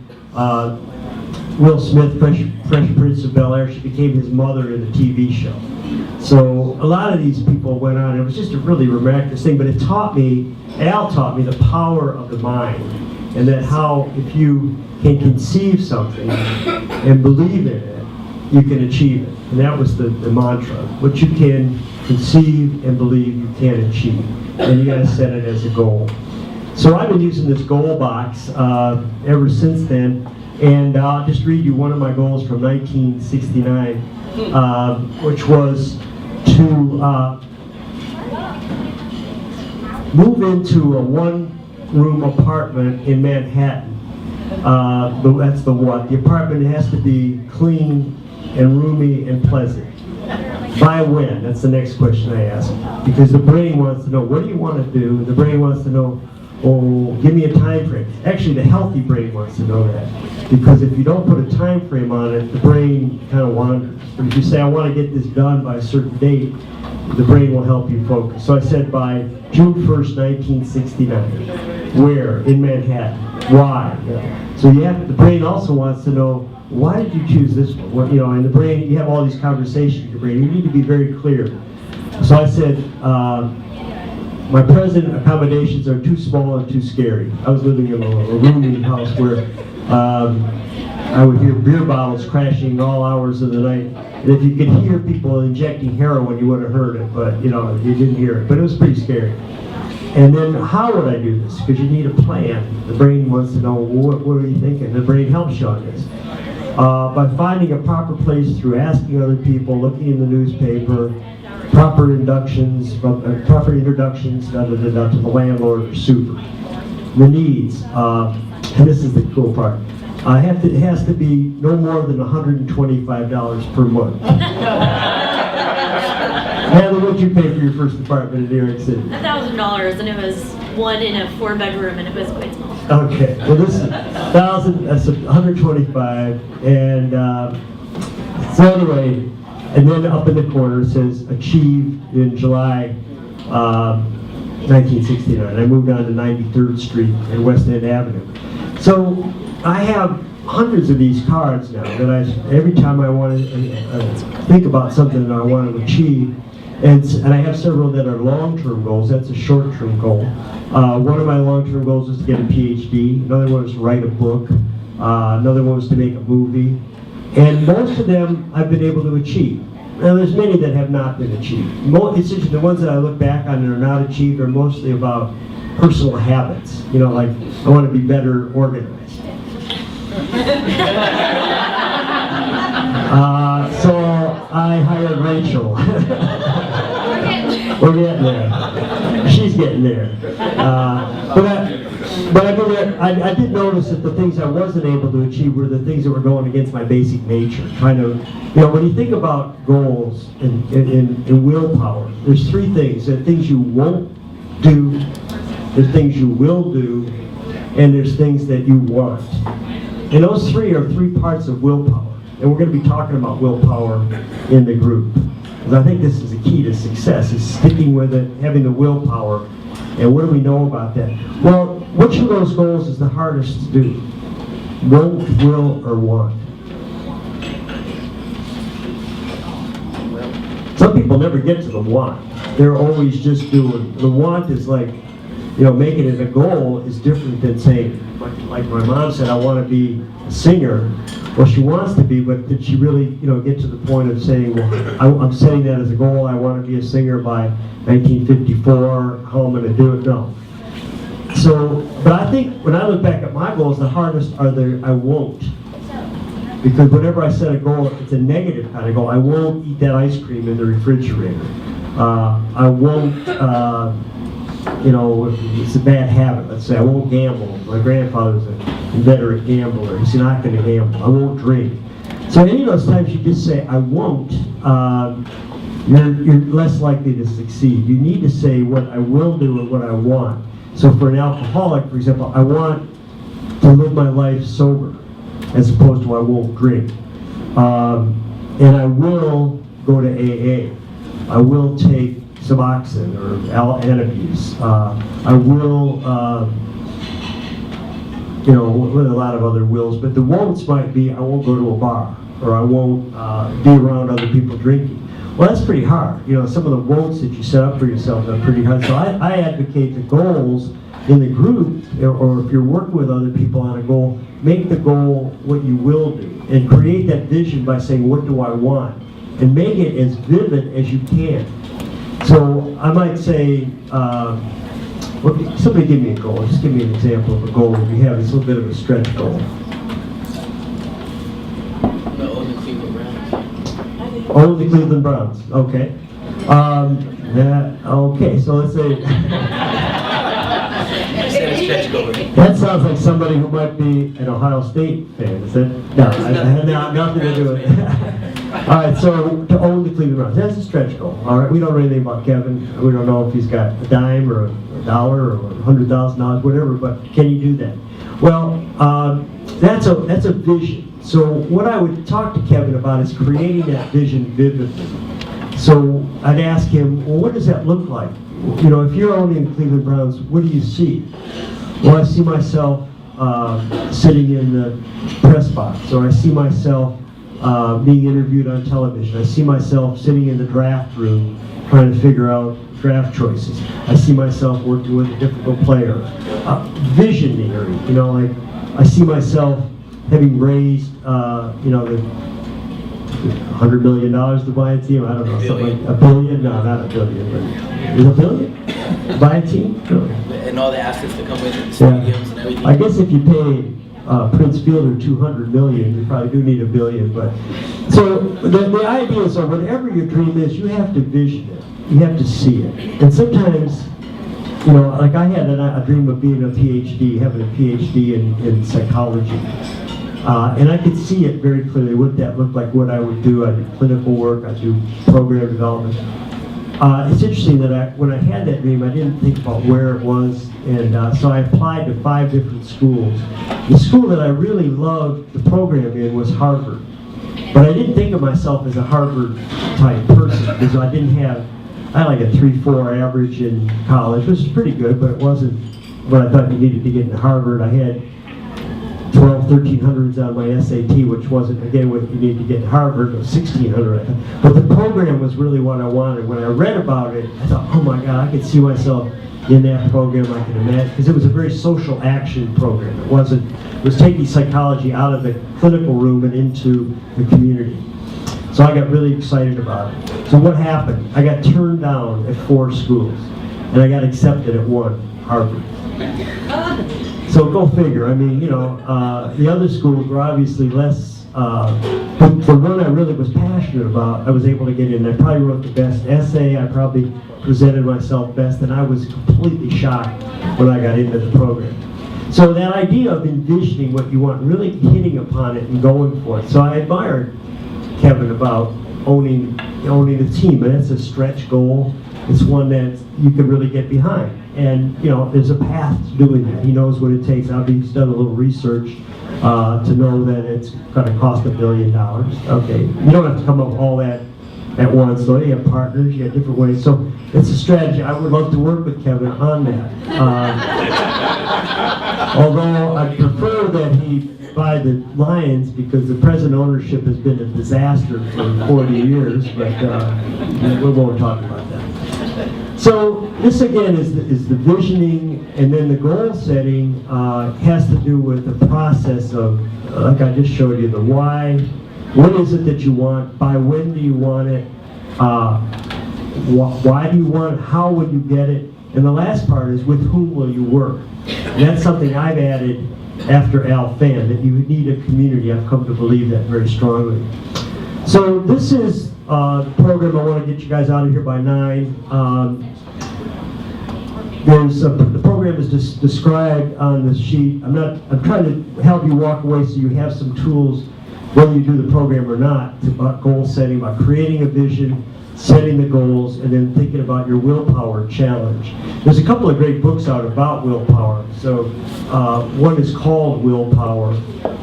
Will Smith, Fresh Prince of Bel-Air. She became his mother in the TV show. So a lot of these people went on. It was just a really miraculous thing, but it taught me, Al taught me the power of the mind, and that how if you can conceive something and believe in it, you can achieve it. And that was the mantra. What you can conceive and believe, you can achieve. And you got to set it as a goal. So I've been using this goal box ever since then, and I'll just read you one of my goals from 1969, which was to move into a one-room apartment in Manhattan. That's the what. The apartment has to be clean and roomy and pleasant. By when? That's the next question I ask. Because the brain wants to know, what do you want to do? The brain wants to know, oh, give me a time frame. Actually, the healthy brain wants to know that. Because if you don't put a time frame on it, the brain kind of wanders. But if you say, I want to get this done by a certain date, the brain will help you focus. So I said by June 1st, 1969. Where? In Manhattan. Why? Yeah. So you have, the brain also wants to know, why did you choose this one? Well, you know, in the brain, you have all these conversations in your brain. You need to be very clear. So I said, my present accommodations are too small and too scary. I was living in a roomy house where I would hear beer bottles crashing all hours of the night. And if you could hear people injecting heroin, you would have heard it, but you know, you didn't hear it. But it was pretty scary. And then how would I do this? Because you need a plan. The brain wants to know, well, what are you thinking? The brain helps you on this. By finding a proper place through asking other people, looking in the newspaper, proper introductions to the landlord or super. The needs, and this is the cool part, it has to be no more than $125 per month. Heather, what'd you pay for your first apartment in New York City? $1,000, and it was one in a 4-bedroom, and it was quite small. Okay, well this is 1,000. That's 125, and so anyway, and then up in the corner it says achieved in July 1969. I moved on to 93rd Street and West End Avenue. So I have hundreds of these cards now that every time I want to think about something that I want to achieve. And I have several that are long-term goals. That's a short-term goal. One of my long-term goals is to get a PhD. Another one is to write a book. Another one is to make a movie. And most of them I've been able to achieve. Now there's many that have not been achieved. It's just the ones that I look back on and are not achieved are mostly about personal habits. You know, like I want to be better organized. So I hired Rachel. We're getting there. She's getting there. I did notice that the things I wasn't able to achieve were the things that were going against my basic nature. Kind of, you know, when you think about goals and willpower, there's three things. There are things you won't do, there's things you will do, and there's things that you want. And those three are three parts of willpower. And we're going to be talking about willpower in the group. Because I think this is the key to success, is sticking with it, having the willpower. And what do we know about that? Well, which of those goals is the hardest to do? Won't, will, or want? Some people never get to the want. They're always just doing. The want is like, make it as a goal is different than saying, like my mom said, I want to be a singer. Well, she wants to be, but did she really, get to the point of saying, well, I'm setting that as a goal, I want to be a singer by 1954, how I'm going to do it? No. So, but I think when I look back at my goals, the hardest are the I won't. Because whenever I set a goal, it's a negative kind of goal. I won't eat that ice cream in the refrigerator. I won't, it's a bad habit. Let's say I won't gamble. My grandfather's an inveterate gambler. He's not going to gamble. I won't drink. So any of those times you just say I won't, you're less likely to succeed. You need to say what I will do and what I want. So for an alcoholic, for example, I want to live my life sober, as opposed to I won't drink. And I will go to AA. I will take Suboxone or Antabuse. I will, with a lot of other wills, but the won'ts might be I won't go to a bar, or I won't be around other people drinking. Well, that's pretty hard. Some of the won'ts that you set up for yourself are pretty hard. So I advocate the goals in the group, or if you're working with other people on a goal, make the goal what you will do, and create that vision by saying, what do I want? And make it as vivid as you can. So I might say, somebody give me a goal. Just give me an example of a goal that you have. It's a little bit of a stretch goal. Own the Cleveland Browns. Okay. Okay, so let's say... That sounds like somebody who might be an Ohio State fan. Is that? No, I had nothing to do with it. All right, so to own the Cleveland Browns, that's a stretch goal. All right, we don't know anything about Kevin. We don't know if he's got a dime or a dollar or $100,000, whatever. But can you do that? Well, that's a vision. So what I would talk to Kevin about is creating that vision vividly. So I'd ask him, well, what does that look like? If you're owning the Cleveland Browns, what do you see? Well, I see myself sitting in the press box, or I see myself being interviewed on television. I see myself sitting in the draft room trying to figure out draft choices. I see myself working with a difficult player. Visionary, like I see myself having raised, the $100 million to buy a team. I don't know, something like a billion? No, not a billion, but is a billion? Buy a team? No. And all the assets that come with it, stadiums and everything. I guess if you pay Prince Fielder $200 million, you probably do need a billion. But so the idea is, so whatever your dream is, you have to vision it. You have to see it. And sometimes, like I had a dream of being a PhD, having a PhD in psychology. And I could see it very clearly, what that looked like, what I would do. I do clinical work, I do program development. It's interesting that when I had that dream, I didn't think about where it was, and so I applied to 5 different schools. The school that I really loved the program in was Harvard, but I didn't think of myself as a Harvard-type person, because I had like a 3.4 average in college, which is pretty good, but it wasn't what I thought you needed to get into Harvard. I had 1300s on my SAT, which wasn't, again, what you need to get to Harvard, or 1600. But the program was really what I wanted. When I read about it, I thought, oh my God, I could see myself in that program. I can imagine, because it was a very social action program. It was taking psychology out of the clinical room and into the community. So I got really excited about it. So what happened? I got turned down at 4 schools, and I got accepted at 1, Harvard. So go figure. I mean, the other schools were obviously less, but the one I really was passionate about, I was able to get in. I probably wrote the best essay, I probably presented myself best, and I was completely shocked when I got into the program. So that idea of envisioning what you want, really hitting upon it and going for it. So I admired Kevin about owning the team, and it's a stretch goal. It's one that you can really get behind. And, there's a path to doing that. He knows what it takes. He's done a little research to know that it's going to cost $1 billion. Okay, you don't have to come up with all that at once, though. You have partners, you have different ways. So it's a strategy. I would love to work with Kevin on that. Although I prefer that he buy the Lions, because the present ownership has been a disaster for 40 years, but we won't talk about that. So this again is the visioning, and then the goal setting has to do with the process of, like I just showed you, the why. What is it that you want? By when do you want it? Why do you want it? How will you get it? And the last part is, with whom will you work? And that's something I've added after Al Fan, that you need a community. I've come to believe that very strongly. So this is the program. I want to get you guys out of here by 9. The program is just described on the sheet. I'm trying to help you walk away so you have some tools, whether you do the program or not, about goal setting, about creating a vision, setting the goals, and then thinking about your willpower challenge. There's a couple of great books out about willpower. So one is called Willpower,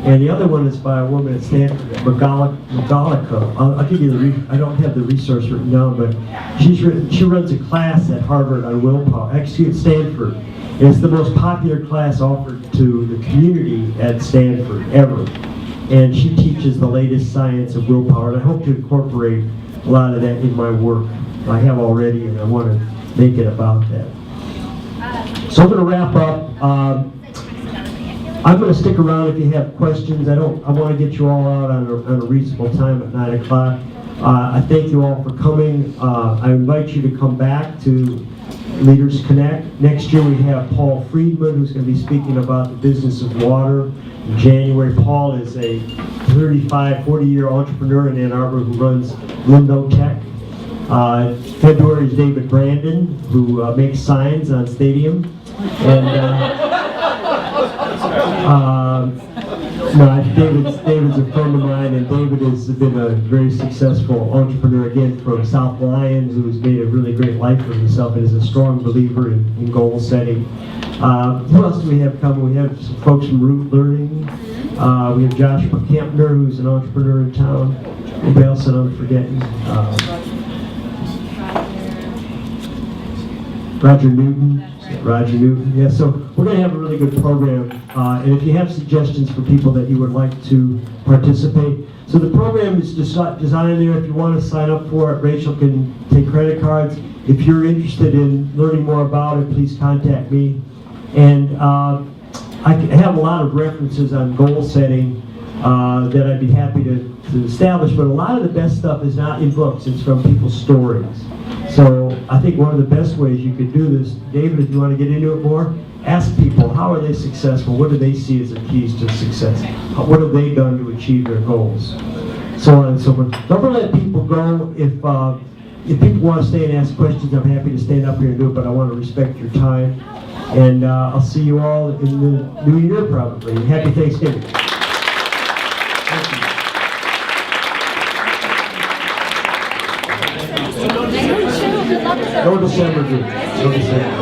and the other one is by a woman at Stanford, Magalica. I'll give you I don't have the resource written down, but she runs a class at Harvard on willpower, actually at Stanford. And it's the most popular class offered to the community at Stanford ever. And she teaches the latest science of willpower, and I hope to incorporate a lot of that in my work. I have already, and I want to make it about that. So I'm going to wrap up. I'm going to stick around if you have questions. I want to get you all out on a reasonable time at 9 o'clock. I thank you all for coming. I invite you to come back to Leaders Connect. Next year we have Paul Friedman, who's going to be speaking about the business of water. In January, Paul is a 40-year entrepreneur in Ann Arbor who runs Lindo Tech. February is David Brandon, who makes signs on stadium. And David's a friend of mine, and David has been a very successful entrepreneur, again, from South Lyon, who's made a really great life for himself and is a strong believer in goal setting. Who else do we have coming? We have some folks from Root Learning. We have Joshua Kampner, who's an entrepreneur in town. Anybody else that I'm forgetting? Roger Newton. Yeah, so we're going to have a really good program. And if you have suggestions for people that you would like to participate. So the program is designed there. If you want to sign up for it, Rachel can take credit cards. If you're interested in learning more about it, please contact me. And I have a lot of references on goal setting that I'd be happy to establish, but a lot of the best stuff is not in books, it's from people's stories. So I think one of the best ways you could do this, David, if you want to get into it more, ask people, how are they successful? What do they see as the keys to success? What have they done to achieve their goals? So on and so forth. Don't ever let people go. If people want to stay and ask questions, I'm happy to stand up here and do it, but I want to respect your time. And I'll see you all in the new year, probably. Happy Thanksgiving. Thank you. No December, dude. No December.